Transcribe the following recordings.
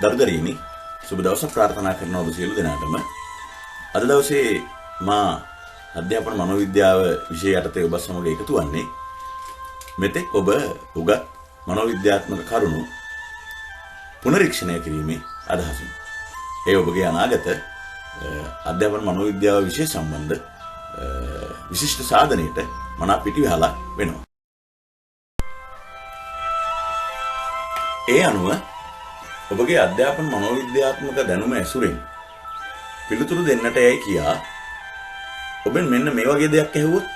දරුදරියනි සුබ දවසක් ප්‍රාර්ථනා කරනවා ඔබ සියලු දෙනාටම. අද දවසේ මා අධ්‍යාපන මනෝවිද්‍යාව විෂය යටතේ ඔබ සමග එකතු වන්නේ මෙතෙක් ඔබ උගත් මනෝවිද්‍යාත්මක කරුණු පුනරීක්ෂණය කිරීමේ අදහසින්. ඒ ඔබගේ අනාගත අධ්‍යාපන මනෝවිද්‍යාව විෂය සම්බන්ධ විශිෂ්ට සාධනයට මනා පිටිවහලක් වෙනවා. ඒ අනුව ඔබගේ අධ්‍යාපන මනෝවිද්‍යාත්මක දැනුම ඇසුරෙන් පිළිතුරු දෙන්නට යයි කියා ඔබෙන් මෙන්න මේ වගේ දෙයක් ඇහුවොත්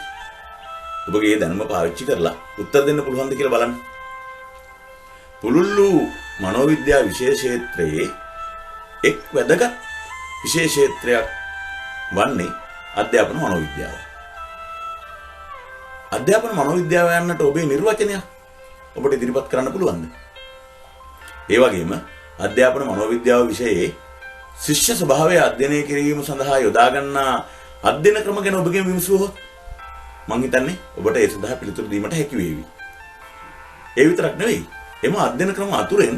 ඔබගේ දැනුම පාවිච්චි කරලා උත්තර දෙන්න පුළුවන්ද කියලා බලන්න. පුළුල්ලු මනෝවිද්‍යා විෂය ක්ෂේත්‍රයේ එක් වැදගත් විෂය ක්ෂේත්‍රයක් වන්නේ අධ්‍යාපන මනෝවිද්‍යාව. අධ්‍යාපන මනෝවිද්‍යාව යන්නට ඔබේ නිර්වචනය ඔබට ඉදිරිපත් කරන්න පුළුවන්ද? ඒ වගේම අධ්‍යාපන මනෝවිද්‍යාව විෂයේ ශිෂ්‍ය ස්වභාවය අධ්‍යයනය කිරීම සඳහා යොදා ගන්නා අධ්‍යයන ක්‍රම ගැන ඔබගෙන් විමසුවොත් මම හිතන්නේ ඔබට ඒ සඳහා පිළිතුරු දීමට හැකි වේවි. ඒ විතරක් නෙවෙයි, එම අධ්‍යයන ක්‍රම අතුරෙන්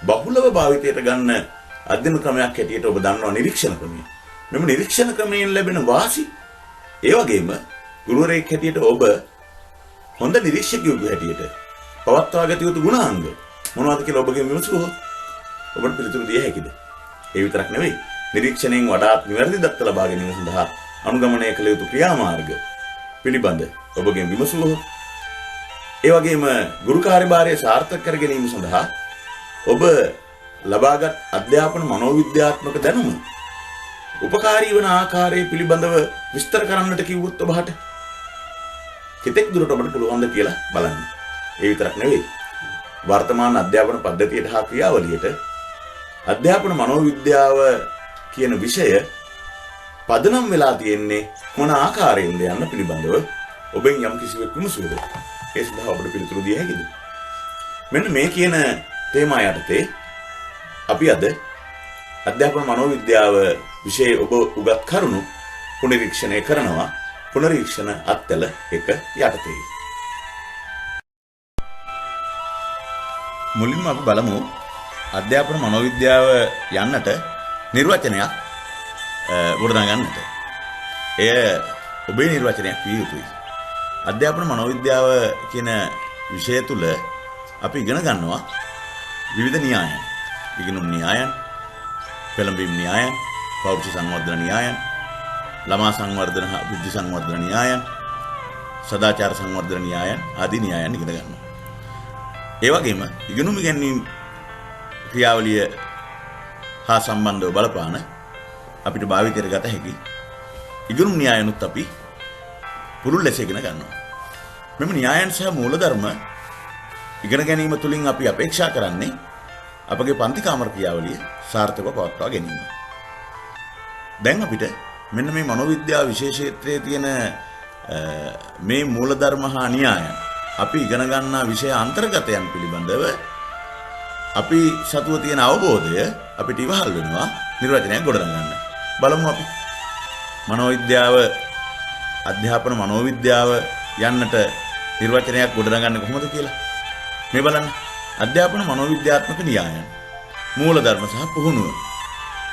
බහුලව භාවිතයට ගන්න අධ්‍යයන ක්‍රමයක් හැටියට ඔබ දන්නවා නිරීක්ෂණ ක්‍රමය. මෙම නිරීක්ෂණ ක්‍රමයෙන් ලැබෙන වාසි, ඒ වගේම ගුරුවරයෙක් හැටියට ඔබ හොඳ නිරීක්ෂකයෙකු හැටියට පවත්වා ගත යුතු ගුණාංග මොනවද කියලා ඔබගෙන් විමසුවොත් ඔබට පිළිතුරු දිය හැකිද? ඒ විතරක් නෙවෙයි, නිරීක්ෂණයෙන් වඩාත් නිවැරදි දත්ත ලබා ගැනීම සඳහා අනුගමනය කළ යුතු ක්‍රියාමාර්ග පිළිබඳ ඔබගෙන් විමසුවොත්, ඒ වගේම ගුරු කාර්යභාරය සාර්ථක කර ගැනීම සඳහා ඔබ ලබාගත් අධ්‍යාපන මනෝවිද්‍යාත්මක දැනුම උපකාරී වන ආකාරය පිළිබඳව විස්තර කරන්නට කිව්වොත් ඔබට කෙතෙක් දුරට ඔබට පුළුවන්ද කියලා බලන්න. ඒ විතරක් නෙවෙයි, වර්තමාන අධ්‍යාපන පද්ධතියට හා ක්‍රියාවලියට අධ්‍යාපන මනෝවිද්‍යාව කියන විෂය පදනම් වෙලා තියෙන්නේ මොන ආකාරයෙන්ද යන්න පිළිබඳව ඔබෙන් යම් කිසිවෙක් විමසුවොත් ඒ සඳහා ඔබට පිළිතුරු දිය හැකිද? මෙන්න මේ කියන තේමා යටතේ අපි අද අධ්‍යාපන මනෝවිද්‍යාව විෂයේ ඔබ උගත් කරුණු පුනරීක්ෂණය කරනවා. පුනරීක්ෂණ අත්දැල 1 යටතේ. මුලින්ම අපි බලමු අධ්‍යාපන මනෝවිද්‍යාව යන්නට නිර්වචනයක් ගොඩනගා ගන්නට. එය ඔබේ නිර්වචනයක් විය යුතුයි. අධ්‍යාපන මනෝවිද්‍යාව කියන විෂය තුල අපි ඉගෙන ගන්නවා විවිධ න්‍යායන්. ඉගෙනුම් න්‍යායන්, පෙළඹීම් න්‍යායන්, පෞරුෂ සංවර්ධන න්‍යායන්, ළමා සංවර්ධන හා බුද්ධි සංවර්ධන න්‍යායන්, සදාචාර සංවර්ධන න්‍යායන් ආදී න්‍යායන් ඉගෙන ගන්නවා. ඒ වගේම ඉගෙනුම් ඉගෙනීම් ක්‍රියාවලිය හා සම්බන්ධව බලපාන අපිට භාවිතයට ගත හැකි ඉගෙනුම් න්‍යායනුත් අපි පුළුල් ලෙස ඉගෙන ගන්නවා. මෙම න්‍යායන් සහ මූලධර්ම ඉගෙන ගැනීම තුළින් අපි අපේක්ෂා කරන්නේ අපගේ පන්ති කාමර ක්‍රියාවලිය සාර්ථකව පවත්වා ගැනීම. දැන් අපිට මෙන්න මේ මනෝවිද්‍යාව විශේෂ ක්ෂේත්‍රයේ තියෙන මේ මූලධර්ම හා න්‍යායන් අපි ඉගෙන ගන්නා විෂය අන්තර්ගතයන් පිළිබඳව අපි සතුව තියෙන අවබෝධය අපිට ඉවහල් වෙනවා නිර්වචනයක් ගොඩනගන්න. බලමු අපි මනෝවිද්‍යාව අධ්‍යාපන මනෝවිද්‍යාව යන්නට නිර්වචනයක් ගොඩනගන්නේ කොහොමද කියලා. මේ බලන්න. අධ්‍යාපන මනෝවිද්‍යාත්මක න්‍යායන්, මූලධර්ම සහ පුහුණුව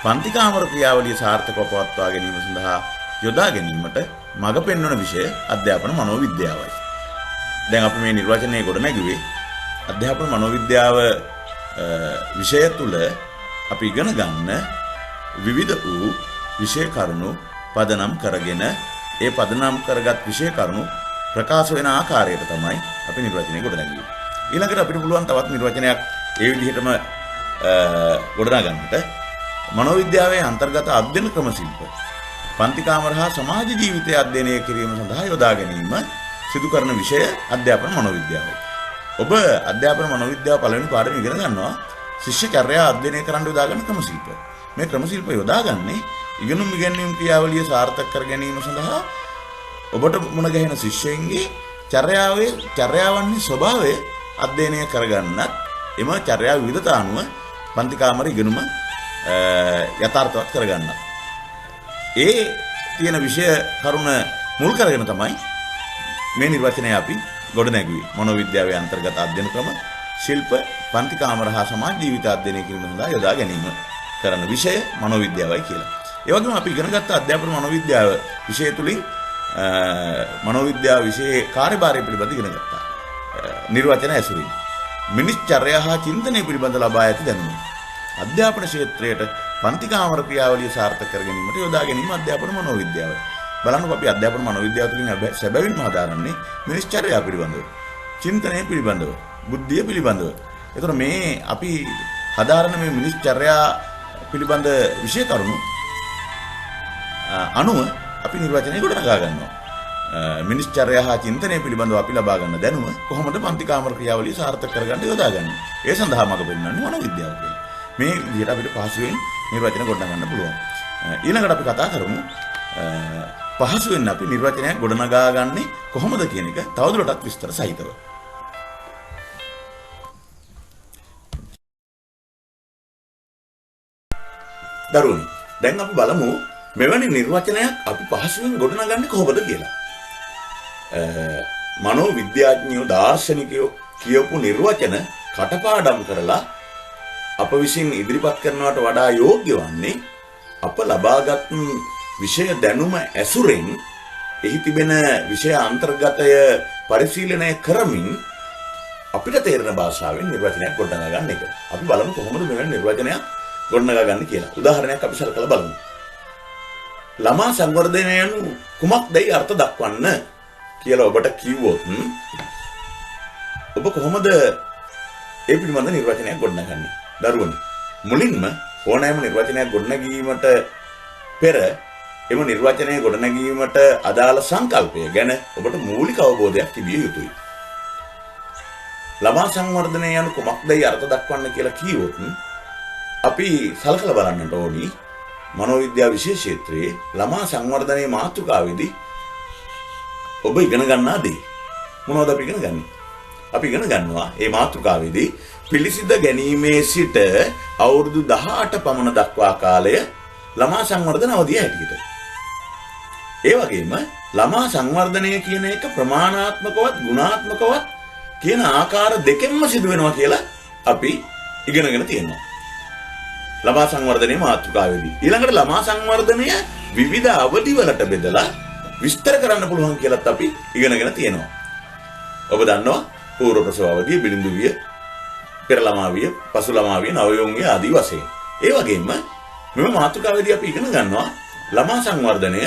පන්ති කාමර ක්‍රියාවලිය සාර්ථකව පවත්වා ගැනීම සඳහා යොදා ගැනීමට මඟ පෙන්වන විෂය අධ්‍යාපන මනෝවිද්‍යාවයි. දැන් අපි මේ නිර්වචනය ගොඩනැගුවේ අධ්‍යාපන මනෝවිද්‍යාව විෂය තුල අපි ඉගෙන ගන්න විවිධ වූ විෂය කරුණු පදනම් කරගෙන ඒ පදනම් කරගත් විෂය කරුණු ප්‍රකාශ වෙන ආකාරයට තමයි අපි නිර්වචනය ගොඩනැගුවේ. ඊළඟට අපිට පුළුවන් තවත් නිර්වචනයක් ඒ විදිහටම ගොඩනගා ගන්නට. මනෝවිද්‍යාවේ අන්තර්ගත අධ්‍යයන ක්‍රම ශිල්ප පන්ති කාමර හා සමාජ ජීවිතය අධ්‍යයනය කිරීම සඳහා යොදා ගැනීම සිදු කරන විෂය අධ්‍යාපන මනෝවිද්‍යාවයි. ඔබ අධ්‍යාපන මනෝවිද්‍යාව පළවෙනි පාඩම ඉගෙන ගන්නවා ශිෂ්‍ය චර්යා අධ්‍යයනය කරන්න යොදා ගන්න ක්‍රම ශිල්ප. මේ ක්‍රම ශිල්ප යොදාගන්නේ ඉගෙනුම් ඉගෙනීම් ක්‍රියාවලිය සාර්ථක කර ගැනීම සඳහා ඔබට මුණ ගැහෙන ශිෂ්‍යයන්ගේ චර්යාවන්හි ස්වභාවය අධ්‍යයනය කරගන්නත් එම චර්යා විවිධතා අනුව පන්ති කාමර ඉගෙනුම යථාර්ථවත් කරගන්නත්. ඒ තියෙන විෂය කරුණ මුල් කරගෙන තමයි මේ නිර්වචනය අපි ගොඩනැගුවේ. මනෝවිද්‍යාවේ අන්තර්ගත අධ්‍යයන ක්‍රම ශිල්ප පන්ති කාමර හා සමාජ ජීවිත අධ්‍යයනය කිරීම සඳහා යොදා ගැනීම කරන විෂය මනෝවිද්‍යාවයි කියලා. ඒ වගේම අපි ඉගෙන ගත්ත අධ්‍යාපන මනෝවිද්‍යාව විෂය තුලින් මනෝවිද්‍යාව විෂයේ කාර්යභාරය පිළිබඳ ඉගෙන ගත්තා. නිර්වචන ඇසුරින් මිනිස් චර්යා හා චින්තනය පිළිබඳ ලබා ඇති දැනුම. අධ්‍යාපන ක්ෂේත්‍රයට පන්ති කාමර ක්‍රියාවලිය සාර්ථක කර ගැනීමට යොදා ගැනීම අධ්‍යාපන මනෝවිද්‍යාවයි. බලන්නකො අපි අධ්‍යාපන මනෝවිද්‍යාව තුළින් සැබවින්ම හදාරන්නේ මිනිස් චර්යා පිළිබඳව, චින්තනය පිළිබඳව, බුද්ධිය පිළිබඳව. ඒතර මේ අපි හදාරන මේ මිනිස් චර්යා පිළිබඳ විෂය කරුණු අනුව අපි නිර්වචනය ගොඩනගා ගන්නවා. මිනිස් චර්යා හා චින්තනය පිළිබඳව අපි ලබා ගන්න දැනුම කොහොමද පන්ති කාමර ක්‍රියාවලිය සාර්ථක කරගන්න යොදාගන්නේ. ඒ සඳහා මඟ පෙන්වන්නේ මනෝවිද්‍යාව කියලා. මේ විදිහට අපිට පහසුවෙන් නිර්වචන ගොඩනගන්න පුළුවන්. ඊළඟට අපි කතා කරමු පහසුවෙන් අපි නිර්වචනයක් ගොඩනගා ගන්නේ කොහොමද කියන එක තවදුරටත් විස්තර සහිතව. දරුවනි, දැන් අපි බලමු මෙවැනි නිර්වචනයක් අපි පහසුවෙන් ගොඩනගන්නේ කොහොමද කියලා. මනෝවිද්‍යාඥයෝ දාර්ශනිකයෝ කියපු නිර්වචන කටපාඩම් කරලා අප විසින් ඉදිරිපත් කරනවට වඩා යෝග්‍ය වන්නේ අප ලබාගත් විෂය දැනුම ඇසුරෙන් එහි තිබෙන විෂය අන්තර්ගතය පරිශීලනය කරමින් අපිට තේරෙන භාෂාවෙන් නිර්වචනයක් ගොඩනගා ගන්න එක. අපි බලමු කොහොමද මෙවැනි නිර්වචනයක් ගොඩනගා ගන්න කියලා. උදාහරණයක් අපි සලකලා බලමු. ළමා සංවර්ධනය යනු කුමක්දයි අර්ථ දක්වන්න කියලා ඔබට කිව්වොත් ඔබ කොහොමද ඒ පිළිබඳ නිර්වචනයක් ගොඩනගන්නේ? දරුවනි, මුලින්ම ඕනෑම නිර්වචනයක් ගොඩනැගීමට පෙර එම නිර්වචනය ගොඩනැගීමට අදාළ සංකල්පය ගැන ඔබට මූලික අවබෝධයක් තිබිය යුතුයි. ළමා සංවර්ධනය යනු කුමක්දයි අර්ථ දක්වන්න කියලා කිව්වොත් අපි සලකලා බලන්නට ඕනි මනෝවිද්‍යාව විෂය ක්ෂේත්‍රයේ ළමා සංවර්ධනයේ මාතෘකාවේදී ඔබ ඉගෙන ගන්නා දේ මොනවද අපි ඉගෙන ගන්නේ? අපි ඉගෙන ගන්නවා මේ මාතෘකාවේදී පිළිසිඳ ගැනීමේ සිට අවුරුදු 18 පමණ දක්වා කාලය ළමා සංවර්ධන අවධිය හැටියට. ඒ වගේම ළමා සංවර්ධනය කියන එක ප්‍රමාණාත්මකවත් ගුණාත්මකවත් කියන ආකාර දෙකෙන්ම සිදු වෙනවා කියලා අපි ඉගෙනගෙන තියෙනවා. ළමා සංවර්ධනයේ මාතෘකාවේදී ඊළඟට ළමා සංවර්ධනය විවිධ අවධි වලට බෙදලා විස්තර කරන්න පුළුවන් කියලාත් අපි ඉගෙනගෙන තියෙනවා. ඔබ දන්නවා පූර්ව ප්‍රසව අවධිය, බිලිඳු විය, පෙර ළමා විය, පසු ළමා විය, නවයෝන්ගේ ආදී වශයෙන්. ඒ වගේම මෙම මාතෘකාවේදී අපි ඉගෙන ගන්නවා ළමා සංවර්ධනය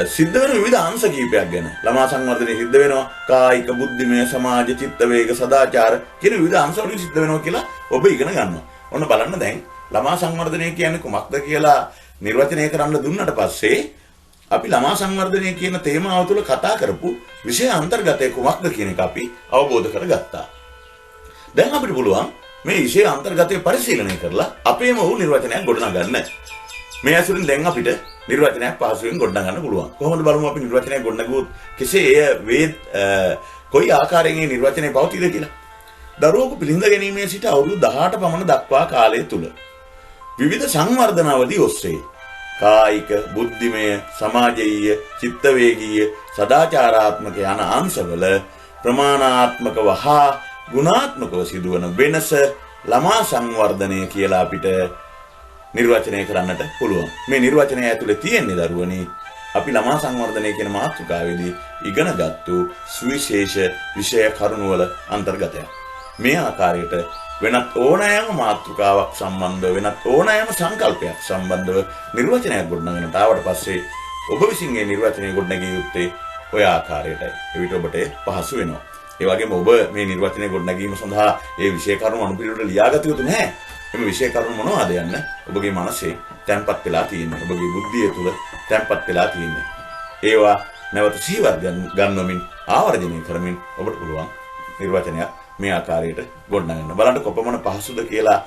සිද්ධ වෙන විවිධ අංශ කීපයක් ගැන. ළමා සංවර්ධනය සිද්ධ වෙනවා කායික, බුද්ධිමය, සමාජ, චිත්ත වේග, සදාචාර කියන විවිධ අංශ වලින් සිද්ධ වෙනවා කියලා ඔබ ඉගෙන ගන්නවා. ඔන්න බලන්න දැන් ළමා සංවර්ධනය කියන්නේ කුමක්ද කියලා නිර්වචනය කරන්න දුන්නට පස්සේ අපි ළමා සංවර්ධනය කියන තේමාව තුළ කතා කරපු විෂය අන්තර්ගතය කුමක්ද කියන එක අපි අවබෝධ කරගත්තා. දැන් අපිට පුළුවන් මේ විෂය අන්තර්ගතය පරිශීලනය කරලා අපේම වූ නිර්වචනයක් ගොඩනගන්න. මේ ඇසුරින් දැන් අපිට නිර්වචනයක් පහසුවෙන් ගොඩනගන්න පුළුවන්. කොහොමද බලමු අපි නිර්වචනයක් ගොඩනගුවොත් කෙසේ කොයි ආකාරයෙන් මේ නිර්වචනය පවතීද කියලා. දරුවෙකු පිළිඳ ගැනීමේ සිට අවුරුදු 18 පමණ දක්වා කාලය තුල විවිධ සංවර්ධන අවධි ඔස්සේ කායික, බුද්ධිමය, සමාජීය, චිත්තවේගීය, සදාචාරාත්මක යන අංශවල ප්‍රමාණාත්මකව හා ගුණාත්මකව සිදුවන වෙනස ළමා සංවර්ධනය කියලා අපිට නිර්වචනය කරන්නට පුළුවන්. මේ නිර්වචනය ඇතුලේ තියෙන්නේ දරුවනි අපි ළමා සංවර්ධනය කියන මාතෘකාවේදී ඉගෙනගත්තු සුවිශේෂ විෂය කරුණු වල අන්තර්ගතයක්. මේ ආකාරයට වෙනත් ඕනෑම මාතෘකාවක් සම්බන්ධව වෙනත් ඕනෑම සංකල්පයක් සම්බන්ධව නිර්වචනයක් ගොඩනගනට ආවට පස්සේ ඔබ විසින් මේ නිර්වචනය ගොඩනගිය යුත්තේ ඔය ආකාරයටයි. එවිට ඔබට පහසු වෙනවා. ඒ වගේම ඔබ මේ නිර්වචනය ගොඩනගීම සඳහා ඒ විෂය කරුණු අනුපිළිවෙලට ලියාගත යුතු නැහැ. මේ විෂය කරුණු මොනවද යන්න ඔබගේ මනසේ තැන්පත් වෙලා තියෙන්නේ. ඔබගේ බුද්ධිය තුළ තැන්පත් වෙලා තියෙන්නේ. ඒවා නැවත සිහිවත් ගන්නවමින් ආවර්ජනය කරමින් ඔබට පුළුවන් නිර්වචනයක් මේ ආකාරයට ගොඩනගන්න. බලන්න කොපමණ පහසුද කියලා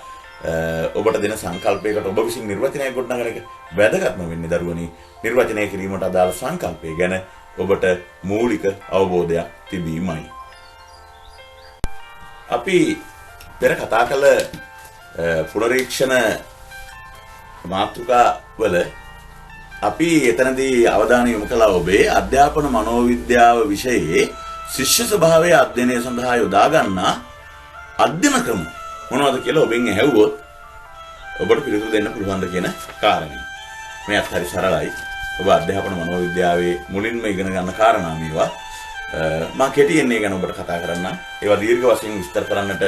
ඔබට දෙන සංකල්පයකට ඔබ විසින් නිර්වචනයක් ගොඩනගන එක වැදගත්ම වෙන්නේ දරුවනි. නිර්වචනය කිරීමට අදාළ සංකල්පය ගැන ඔබට මූලික අවබෝධයක් තිබීමයි. අපි පෙර කතා කළ පුනරීක්ෂණ මාතෘකාවල අපි එතනදී අවධානය යොමු කළා ඔබේ අධ්‍යාපන මනෝවිද්‍යාව විෂයේ ශිෂ්‍ය ස්වභාවයේ අධ්‍යයනය සඳහා යොදා ගන්නා අධ්‍යයන ක්‍රම මොනවද කියලා ඔබෙන් ඇහුවොත් ඔබට පිළිතුරු දෙන්න පුළුවන්ද කියන කාරණේ. මේත් හරි සරලයි. ඔබ අධ්‍යාපන මනෝවිද්‍යාවේ මුලින්ම ඉගෙන ගන්න කාරණා මේවා. මම කෙටියෙන් මේ ගැන ඔබට කතා කරන්නම්. ඒවා දීර්ඝ වශයෙන් විස්තර කරන්නට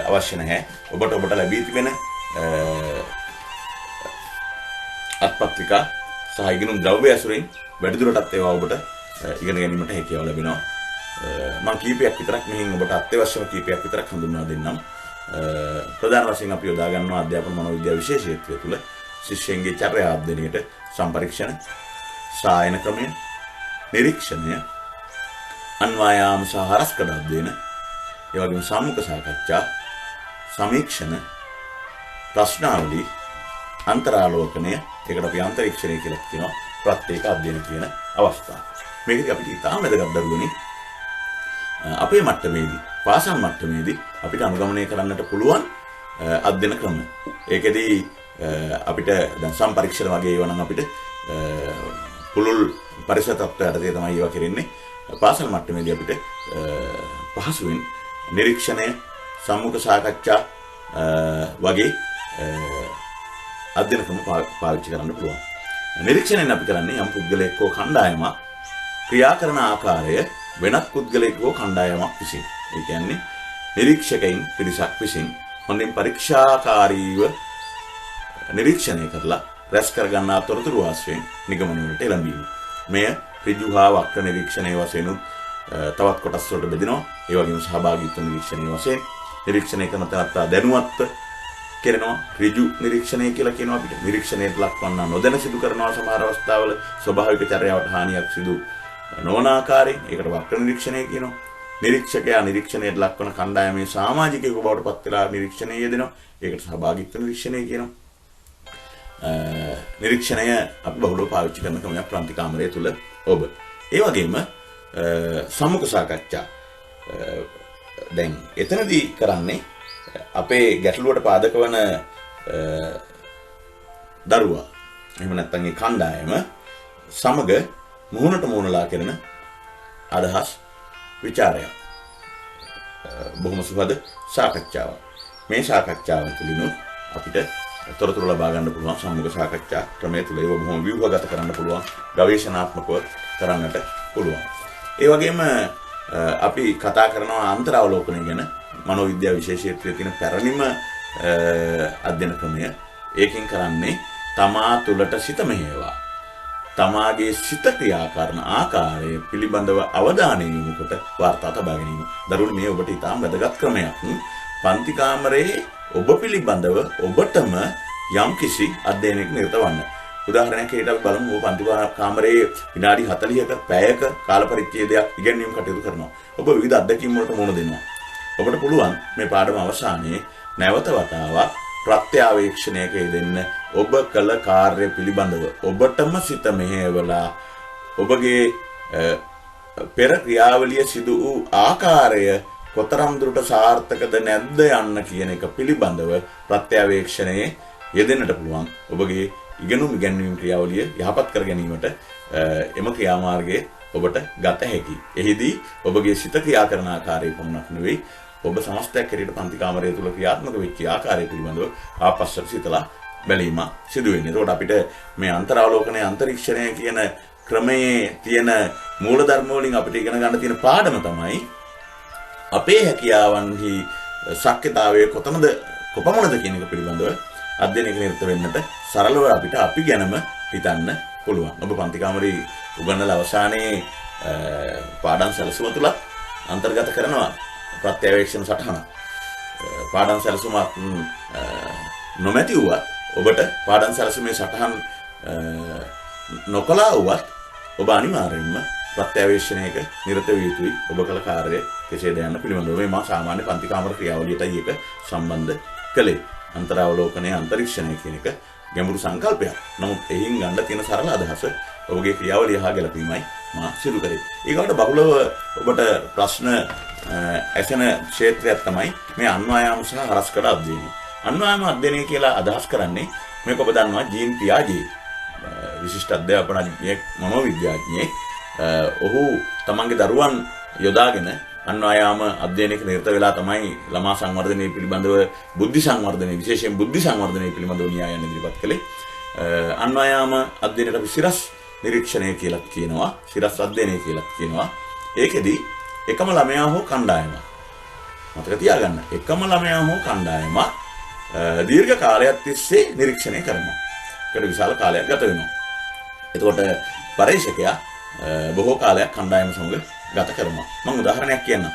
අවශ්‍ය නැහැ. ඔබට ලැබී තිබෙන අත්පත්‍රිකා සහ ඉගෙනුම් ද්‍රව්‍ය ඇසුරින් වැඩිදුරටත් ඒවා ඔබට ඉගෙන ගැනීමට හැකියාව ලැබෙනවා. මම කීපයක් විතරක් මෙහින් ඔබට අත්‍යවශ්‍යම කීපයක් විතරක් හඳුන්වා දෙන්නම්. ප්‍රධාන වශයෙන් අපි යොදා ගන්නවා අධ්‍යාපන මනෝවිද්‍යාව විශේෂ ක්ෂේත්‍රය තුළ ශිෂ්‍යයන්ගේ චර්යා අධ්‍යයනයට සම්පරීක්ෂණ, සායන ක්‍රමය, නිරීක්ෂණය, අන්වායාම සහ හරස්කඩ අධ්‍යයන, ඒ වගේම සම්මුඛ සාකච්ඡා, සමීක්ෂණ, ප්‍රශ්නාවලි, අන්තරාලෝකනය, ඒකට අපි අන්තරීක්ෂණය කියලා කියනවා, ප්‍රත්‍යේක අධ්‍යයන කියන අවස්ථා. මේකදී අපිට ඉතාම වැදගත් දරුවනි අපේ මට්ටමේදී පාසල් මට්ටමේදී අපිට අනුගමනය කරන්නට පුළුවන් අධ්‍යයන ක්‍රම. ඒකෙදී අපිට දැන් සම්පරීක්ෂණ වගේ ඒවා නම් අපිට පුළුල් පරිසර තත්ත්වයට තමයි ඒවා කරන්නේ. පාසල් මට්ටමේදී අපිට පහසුවෙන් නිරීක්ෂණය, සම්මුඛ සාකච්ඡා වගේ අධ්‍යයන ක්‍රම පාවිච්චි කරන්න පුළුවන්. නිරීක්ෂණයෙන් අපි කරන්නේ යම් පුද්ගලයෙක් හෝ කණ්ඩායමක් ක්‍රියා කරන ආකාරය වෙනත් පුද්ගලයෙක් හෝ කණ්ඩායමක් විසින්, ඒ කියන්නේ නිරීක්ෂකයින් පිරිසක් විසින් හොඳින් පරීක්ෂාකාරීව නිරීක්ෂණය කරලා රැස් කර ගන්නා තොරතුරු ආශ්‍රයෙන් නිගමන වලට එළඹීම. මෙය ඍජු හා වක්‍ර නිරීක්ෂණයේ වශයෙන් තවත් කොටස් වලට බෙදෙනවා. ඒ වගේම සහභාගීත්ව නිරීක්ෂණයේ වශයෙන් නිරීක්ෂණය කරන තත්ත්ව දැනුවත්ව කරනවා. ඍජු නිරීක්ෂණය කියලා කියනවා අපිට. නිරීක්ෂණයට ලක්වන්නා නොදැන සිදු කරනවා සමහර අවස්ථාවල ස්වභාවික චර්යාවට හානියක් සිදු නොවන ආකාරයෙන්. ඒකට වක්‍ර නිරීක්ෂණය කියනවා. නිරීක්ෂකයා නිරීක්ෂණයට ලක්වන කණ්ඩායමේ සමාජිකයෙකු බවට පත් වෙලා නිරීක්ෂණය යෙදෙනවා. ඒකට සහභාගීත්ව නිරීක්ෂණය කියනවා. නිරීක්ෂණය අපි බහුලව පාවිච්චි කරන ක්‍රමයක් ප්‍රාන්ති කාමරය තුල ඔබ. ඒ වගේම සම්මුඛ සාකච්ඡා. දැන් එතනදී කරන්නේ අපේ ගැටලුවට පාදක වන දරුවා එහෙම නැත්නම් ඒ කණ්ඩායම සමග මුහුණට මුහුණලා කරන අදහස් විචාරයක්. බොහොම සුහද සාකච්ඡාවක්. මේ සාකච්ඡාව තුළින් අපිට තොරතුරු ලබා ගන්න පුළුවන් සම්මුඛ සාකච්ඡා ක්‍රමය තුළ ඒව බොහොම ව්‍යුහගත කරන්න පුළුවන්, ගවේෂණාත්මකව කරන්නට පුළුවන්. ඒ වගේම අපි කතා කරනවා අන්තරාවලෝකනය ගැන. මනෝවිද්‍යාව විශේෂ ක්ෂේත්‍රයේ තියෙන පැරණිම අධ්‍යයන ක්‍රමය. ඒකෙන් කරන්නේ තමා තුළට සිත මෙහෙයවා තමාගේ සිත ක්‍රියා කරන ආකාරය පිළිබඳව අවධානය යොමු කොට වාර්තා තබා ගැනීම. දරුවනි, මේ ඔබට ඉතාම වැදගත් ක්‍රමයක්. පන්ති කාමරයේ ඔබ පිළිබඳව ඔබටම යම්කිසි අධ්‍යයනයක නිරත වන්න. උදාහරණයක් හැටියට අපි බලමු ඔබ පන්ති කාමරයේ විනාඩි 40ක පැයක කාල පරිච්ඡේදයක් ඉගෙනීම් කටයුතු කරනවා. ඔබ විවිධ අත්දැකීම් වලට මුහුණ දෙනවා. ඔබට පුළුවන් මේ පාඩම අවසානයේ නැවත වතාවක් ප්‍රත්‍යාවේක්ෂණයක යෙදෙන්න. ඔබ කළ කාර්ය පිළිබඳව ඔබටම සිත මෙහෙයවලා ඔබගේ පෙර ක්‍රියාවලිය සිදු වූ ආකාරය කොතරම් දුරට සාර්ථකද නැද්ද යන්න කියන එක පිළිබඳව ප්‍රත්‍යාවේක්ෂණයේ යෙදෙන්නට පුළුවන්. ඔබගේ ඉගෙනුම් ඉගැන්වීම් ක්‍රියාවලිය යහපත් කර ගැනීමට එම ක්‍රියාමාර්ගයේ ඔබට ගත හැකියි. එහිදී ඔබගේ සිත ක්‍රියා කරන ආකාරය පමණක් නෙවෙයි, ඔබ සමස්තයක් හැටියට පන්ති කාමරය තුල ක්‍රියාත්මක වෙච්ච ආකාරය පිළිබඳව ආපස්සට සිතලා බැලීම සිදු වෙන්නේ. ඒකට අපිට මේ අන්තරාවලෝකනය, අන්තරීක්ෂණය කියන ක්‍රමයේ තියෙන මූලධර්ම වලින් අපිට ඉගෙන ගන්න තියෙන පාඩම තමයි අපේ හැකියාවන්හි ශක්්‍යතාවය කොපමණද කියන එක පිළිබඳව අධ්‍යයනයක නිරත වෙන්නට සරලව අපිට අපි ගැනම හිතන්න පුළුවන්. ඔබ පන්ති කාමරේ උගන්වලා අවසානයේ පාඩම් සැලසුම තුල අන්තර්ගත කරනවා ප්‍රත්‍යවේක්ෂණ සටහන. පාඩම් සැලසුමක් නොමැති වුවත් ඔබට පාඩම් සැලසුමේ සටහන් නොකලා වුවත් ඔබ අනිවාර්යයෙන්ම ප්‍රත්‍යවේක්ෂණයක නිරත විය යුතුයි. ඔබ කළ කාර්යය කෙසේද යන්න පිළිබඳව මේ මා සාමාන්‍ය පන්ති කාමර ක්‍රියාවලියටයි ඒක සම්බන්ධ කළේ. අන්තරාවලෝකනය, අන්තරීක්ෂණය කියන එක ගැඹුරු සංකල්පයක්. නමුත් එහින් ගන්න තියෙන සරල අදහස ඔබගේ ක්‍රියාවලිය හා ගැලපීමයි මා සිදු කරේ. ඊගොල්ලෝ බහුලව ඔබට ප්‍රශ්න ඇසෙන ක්ෂේත්‍රයක් තමයි මේ අන්වායාම සහ හරස්කඩ අධ්‍යයනය. අන්වායාම අධ්‍යයනය කියලා අදහස් කරන්නේ මේක ඔබ දන්නවා ජීන් පියාජේ විශිෂ්ට අධ්‍යාපනඥයෙක්, මනෝවිද්‍යාඥයෙක්. ඔහු තමන්ගේ දරුවන් යොදාගෙන අන්වායාම අධ්‍යයනයක නිරත වෙලා තමයි ළමා සංවර්ධනය පිළිබඳව බුද්ධි සංවර්ධනය විශේෂයෙන් බුද්ධි සංවර්ධනය පිළිබඳව න්‍යායයන් ඉදිරිපත් කළේ. අන්වායාම අධ්‍යයනයට අපි සිරස් නිරීක්ෂණය කියලා කියනවා. සිරස් අධ්‍යයනය කියලා කියනවා. ඒකෙදි එකම ළමයා හෝ කණ්ඩායමක් මතක තියාගන්න. එකම ළමයා හෝ කණ්ඩායමක් දීර්ඝ කාලයක් තිස්සේ නිරීක්ෂණය කරනවා. ඒකට විශාල කාලයක් ගත වෙනවා. එතකොට පරීක්ෂකයා බොහෝ කාලයක් කණ්ඩායම සමග ගත කරනවා. මම උදාහරණයක් කියන්නම්.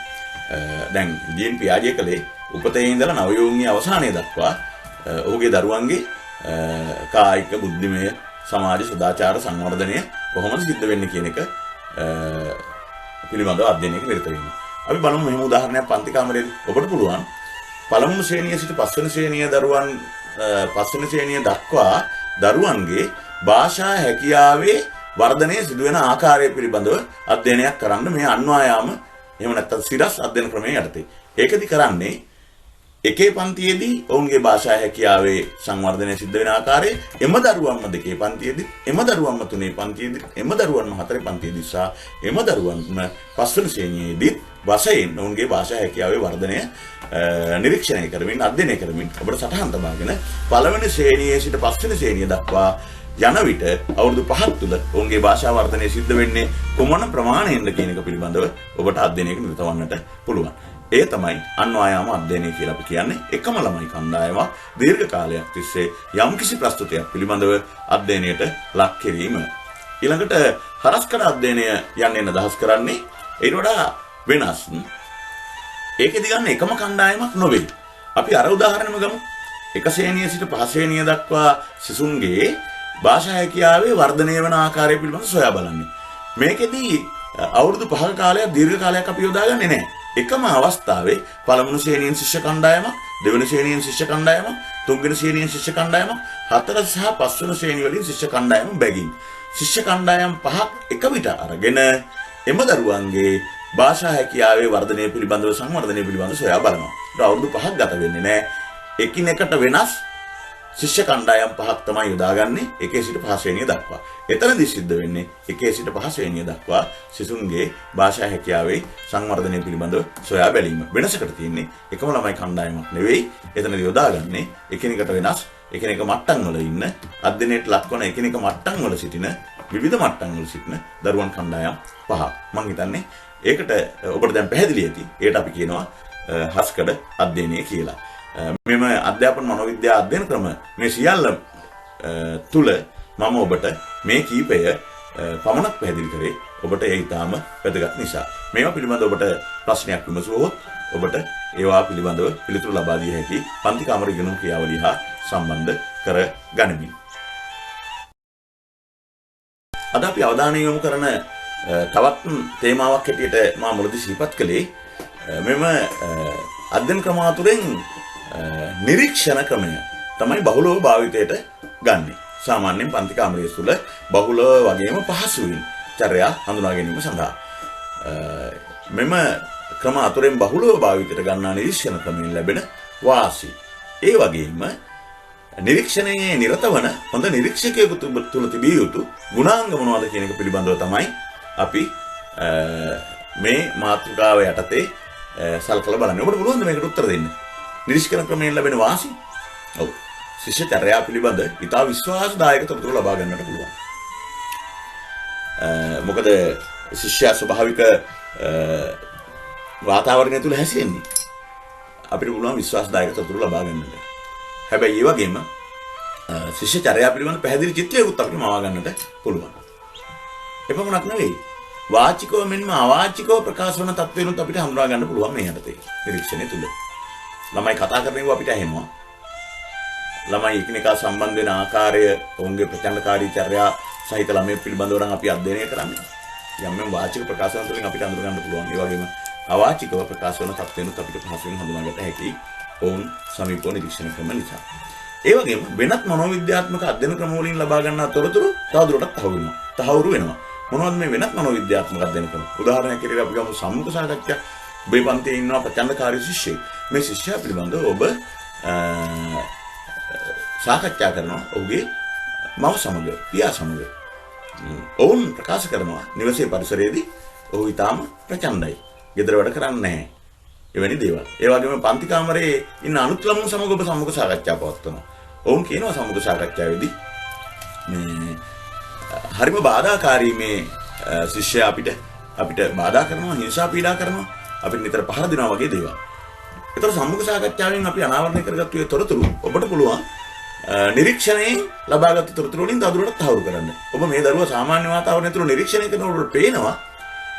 දැන් ජීන් පියාජේ කලේ උපතේ ඉඳලා නව යෝගිනී අවසානයේ දක්වා ඔහුගේ දරුවන්ගේ කායික බුද්ධිමය සමාජ සදාචාර සංවර්ධනය කොහොමද සිද්ධ වෙන්නේ කියන එක පිළිබඳව අධ්‍යයනයක නිරත වෙනවා. අපි බලමු මෙහෙම උදාහරණයක් පන්ති කාමරයේදී. ඔබට පුළුවන් පළමු ශ්‍රේණියේ සිට පස්වෙනි ශ්‍රේණියේ දරුවන් පස්වෙනි ශ්‍රේණිය දක්වා දරුවන්ගේ භාෂා හැකියාවේ වර්ධනය සිදුවෙන ආකාරය පිළිබඳව අධ්‍යයනයක් කරන්න මේ අන්වායාම එහෙම නැත්නම් සිරස් අධ්‍යයන ක්‍රමයේ යටතේ. ඒකදි කරන්නේ එකේ පන්තියේදී ඔවුන්ගේ භාෂා හැකියාවේ සංවර්ධනය සිද්ධ වෙන ආකාරය එම දරුවන්ම දෙකේ පන්තියේදී එම දරුවන්ම තුනේ පන්තියේදී එම දරුවන්ම හතරේ පන්තියේදී සහ එම දරුවන්ම පස්වෙනි ශ්‍රේණියේදී වශයෙන් ඔවුන්ගේ භාෂා හැකියාවේ වර්ධනය නිරීක්ෂණය කරමින් අධ්‍යයනය කරමින් ඔබට සටහන් තබාගෙන පළවෙනි ශ්‍රේණියේ සිට පස්වෙනි ශ්‍රේණිය දක්වා යන විට අවුරුදු 5ක් තුළ ඔවුන්ගේ භාෂා වර්ධනය සිද්ධ වෙන්නේ කොමන ප්‍රමාණයෙන්ද කියන එක පිළිබඳව ඔබට අධ්‍යයනයක නිරත වන්නට පුළුවන්. ඒ තමයි අන්වායාම අධ්‍යයනය කියලා අපි කියන්නේ. එකම ළමයි කණ්ඩායමක් දීර්ඝ කාලයක් තිස්සේ යම්කිසි ප්‍රස්තුතයක් පිළිබඳව අධ්‍යයනයට ලක් කිරීම. ඊළඟට හරස්කඩ අධ්‍යයනය යන්න අදහස් කරන්නේ ඊට වඩා වෙනස්. ඒකෙදි ගන්න එකම කණ්ඩායමක් නොවේ. අපි අර උදාහරණෙම ගමු. එක ශ්‍රේණියේ සිට පහ ශ්‍රේණිය දක්වා සිසුන්ගේ භාෂා හැකියාවේ වර්ධනය වන ආකාරය පිළිබඳව සොයා බලන්නේ. මේකෙදි අවුරුදු 5ක කාලයක් දීර්ඝ කාලයක් අපි යොදාගන්නේ නැහැ. එකම අවස්ථාවේ පළමුණු ශ්‍රේණියෙන් ශිෂ්‍ය කණ්ඩායමක්, දෙවෙනි ශ්‍රේණියෙන් ශිෂ්‍ය කණ්ඩායමක්, තුන්වෙනි ශ්‍රේණියෙන් ශිෂ්‍ය කණ්ඩායමක්, හතර සහ පස්වෙනි ශ්‍රේණි වලින් ශිෂ්‍ය කණ්ඩායම බැගින් ශිෂ්‍ය කණ්ඩායම් පහක් එක විට අරගෙන එම දරුවන්ගේ භාෂා හැකියාවේ වර්ධනය පිළිබඳව සංවර්ධනය පිළිබඳව සොයා බලනවා. ඒක අවුරුදු 5ක් ගත වෙන්නේ නැහැ. එකිනෙකට වෙනස් ශිෂ්‍ය කණ්ඩායම් පහක් තමයි යොදාගන්නේ එකේ සිට පහ ශ්‍රේණිය දක්වා. එතනදී සිද්ධ වෙන්නේ එකේ සිට පහ ශ්‍රේණිය දක්වා සිසුන්ගේ භාෂා හැකියාවේ සංවර්ධනය පිළිබඳව සොයා බැලීම. වෙනසකට තියෙන්නේ එකම ළමයි කණ්ඩායමක් නෙවෙයි. එතනදී යොදාගන්නේ එකිනෙකට වෙනස් එකිනෙක මට්ටම් වල ඉන්න අධ්‍යයනයට ලක්වන එකිනෙක මට්ටම් වල සිටින විවිධ මට්ටම් වල සිටින දරුවන් කණ්ඩායම් පහක්. මම හිතන්නේ ඒකට ඔබට දැන් පැහැදිලි ඇති. ඒකට අපි කියනවා හස්කඩ අධ්‍යයනය කියලා. මෙම අධ්‍යාපන මනෝවිද්‍යා අධ්‍යයන ක්‍රම මේ සියල්ල තුල මම ඔබට මේ කීපය පමණක් පැහැදිලි කරේ ඔබට ඒ ඊටාම වැදගත් නිසා. මේවා පිළිබඳව ඔබට ප්‍රශ්නයක් විමසුවොත් ඔබට ඒවා පිළිබඳව පිළිතුරු ලබා දිය හැකි පන්ති කාමර ඉගෙනුම් ක්‍රියාවලිය හා සම්බන්ධ කර ගනිමින්. අද අපි අවධානය යොමු කරන තවත් තේමාවක් හැටියට මා මුලදී සිහිපත් කළේ මෙම අධ්‍යයන ක්‍රම අතුරෙන් නිරීක්ෂණ ක්‍රමය තමයි බහුලව භාවිතයට ගන්නෙ. සාමාන්‍යයෙන් පන්ති කාමරයේ තුල බහුලව වගේම පහසුවෙන් චර්යා හඳුනා ගැනීම සඳහා මෙම ක්‍රම අතුරෙන් බහුලව භාවිතයට ගන්නා නිරීක්ෂණ ක්‍රමයෙන් ලැබෙන වාසි. ඒ වගේම නිරීක්ෂණයේ නිරත වන හොඳ නිරීක්ෂකයෙකු තුළ තිබිය යුතු ගුණාංග මොනවද කියන එක පිළිබඳව තමයි අපි මේ මාතෘකාව යටතේ සල්කලා බලන්නේ. ඔබට පුළුවන් මේකට උත්තර දෙන්න. නිරීක්ෂණ ක්‍රමයෙන් ලැබෙන වාසි. ඔව්. ශිෂ්‍ය චර්යා පිළිබඳ ඉතා විශ්වාසදායක තොරතුරු ලබා ගන්නට පුළුවන්. මොකද ශිෂ්‍යයා ස්වභාවික වාතාවරණය තුල හැසිරෙන්නේ. අපිට පුළුවන් විශ්වාසදායක තොරතුරු ලබා ගන්නට. හැබැයි ඒ වගේම ශිෂ්‍ය චර්යා පිළිබඳ පැහැදිලි චිත්‍රයකුත් අපිට මවා ගන්නට පුළුවන්. එපමණක් නෙවෙයි. වාචිකව මෙන්ම අවාචිකව ප්‍රකාශ වන තත්ත්වෙනුත් අපිට හඳුනා ගන්න පුළුවන් මේ යටතේ නිරීක්ෂණය තුල. ළමයි කතා කරන ඒවා අපිට ඇහෙනවා. ළමයි එකිනෙකා සම්බන්ධ වෙන ආකාරය, ඔවුන්ගේ ප්‍රචණ්ඩකාරී චර්යා සහිත ළමයි පිළිබඳව නම් අපි අධ්‍යයනය කරන්නේ. යම් වාචික ප්‍රකාශන තුළින් අපිට හඳුනා ගන්න පුළුවන්. ඒ වගේම අවාචිකව ප්‍රකාශ වන තත්ත්වෙනුත් අපිට පහසුවෙන් හඳුනාගන්න හැකියි. ඔවුන් සමීපව නිරීක්ෂණය කරන නිසා. ඒ වගේම වෙනත් මනෝවිද්‍යාත්මක අධ්‍යයන ක්‍රම වලින් ලබා ගන්නා තොරතුරු තවදුරටත් තහවුරු වෙනවා. මොනවද මේ වෙනත් මනෝවිද්‍යාත්මක අධ්‍යයන ක්‍රම? උදාහරණයක් විදිහට අපි ගමු සම්මුඛ සාකච්ඡා. ඔබේ පන්තියේ ඉන්නවා ප්‍රචණ්ඩකාරී ශිෂ්‍යයෙක්. මේ ශිෂ්‍යයා පිළිබඳව ඔබ සාකච්ඡා කරනවා ඔහුගේ මව සමග, පියා සමග. ඔවුන් ප්‍රකාශ කරනවා නිවසේ පරිසරයේදී ඔහු ඊටාම ප්‍රචණ්ඩයි. ගෙදර වැඩ කරන්නේ නැහැ. එවැනි දේවල්. ඒ වගේම පන්ති කාමරේ ඉන්න අනුත් ළමුන් සමග ඔබ සම්මුඛ සාකච්ඡා පවත්වනවා. ඔවුන් කියනවා සම්මුඛ සාකච්ඡාවේදී මේ හරිම බාධාකාරී මේ ශිෂ්‍යයා අපිට බාධා කරනවා, හිංසා පීඩා කරනවා, අපිට නිතර පහර දෙනවා වගේ දේවල්. ඒතර සම්මුඛ සාකච්ඡාවෙන් අපි අනාවරණය කරගත්තු ඒ තොරතුරු ඔබට පුළුවන් නිරීක්ෂණයෙන් ලබාගත් තොරතුරු වලින් තවදුරටත් තහවුරු කරන්න. ඔබ මේ දරුවා සාමාන්‍ය වාතාවරණය තුළ නිරීක්ෂණය කරනකොට පේනවා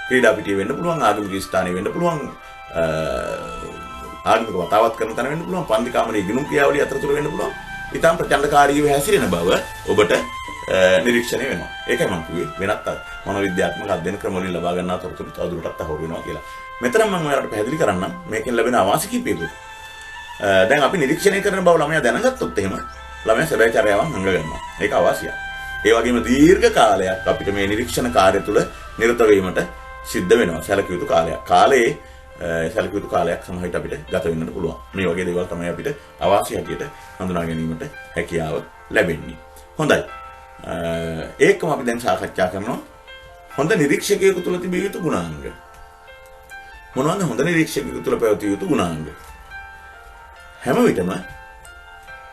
ක්‍රීඩා පිටියේ වෙන්න පුළුවන්, ආගමික ස්ථානයේ වෙන්න පුළුවන්, ආගමික වතාවත් කරන තැන වෙන්න පුළුවන්, පන්ති කාමරයේ ගිණුම් ක්‍රියාවලිය අතරතුර වෙන්න පුළුවන්. ඊටම ප්‍රචණ්ඩකාරීව හැසිරෙන බව ඔබට නිරීක්ෂණය වෙනවා. ඒකයි මම කිව්වේ වෙනත් මනෝවිද්‍යාත්මක අධ්‍යයන ක්‍රම වලින් ලබා ගන්නා තොරතුරු තවදුරටත් තහවුරු වෙනවා කියලා. මෙතන මම ඔයාලට පැහැදිලි කරන්නම් මේකෙන් ලැබෙන අවාසි කීපයකුත්. දැන් අපි නිරීක්ෂණය කරන බව ළමයා දැනගත්තොත් එහෙම ළමයා සැබෑ චර්යාවන් අංග ගන්නවා. ඒක අවශ්‍යයි. ඒ වගේම දීර්ඝ කාලයක් අපිට මේ නිරීක්ෂණ කාර්ය තුළ නිරත වීමට සිද්ධ වෙනවා. සැලකිය යුතු කාලයක්. කාලයේ සැලකිය යුතු කාලයක් සමහර විට අපිට ගත වෙන්නත් පුළුවන්. මේ වගේ දේවල් තමයි අපිට අවශ්‍ය හැටියට හඳුනා ගැනීමට හැකියාව ලැබෙන්නේ. හොඳයි. ඒකම අපි දැන් සාකච්ඡා කරනවා හොඳ නිරීක්ෂකයෙකු තුළ තිබිය යුතු ගුණාංග. මොනවාද හොඳ නිරීක්ෂකයෙකු තුළ පැවතිය යුතු ගුණාංග? හැම විටම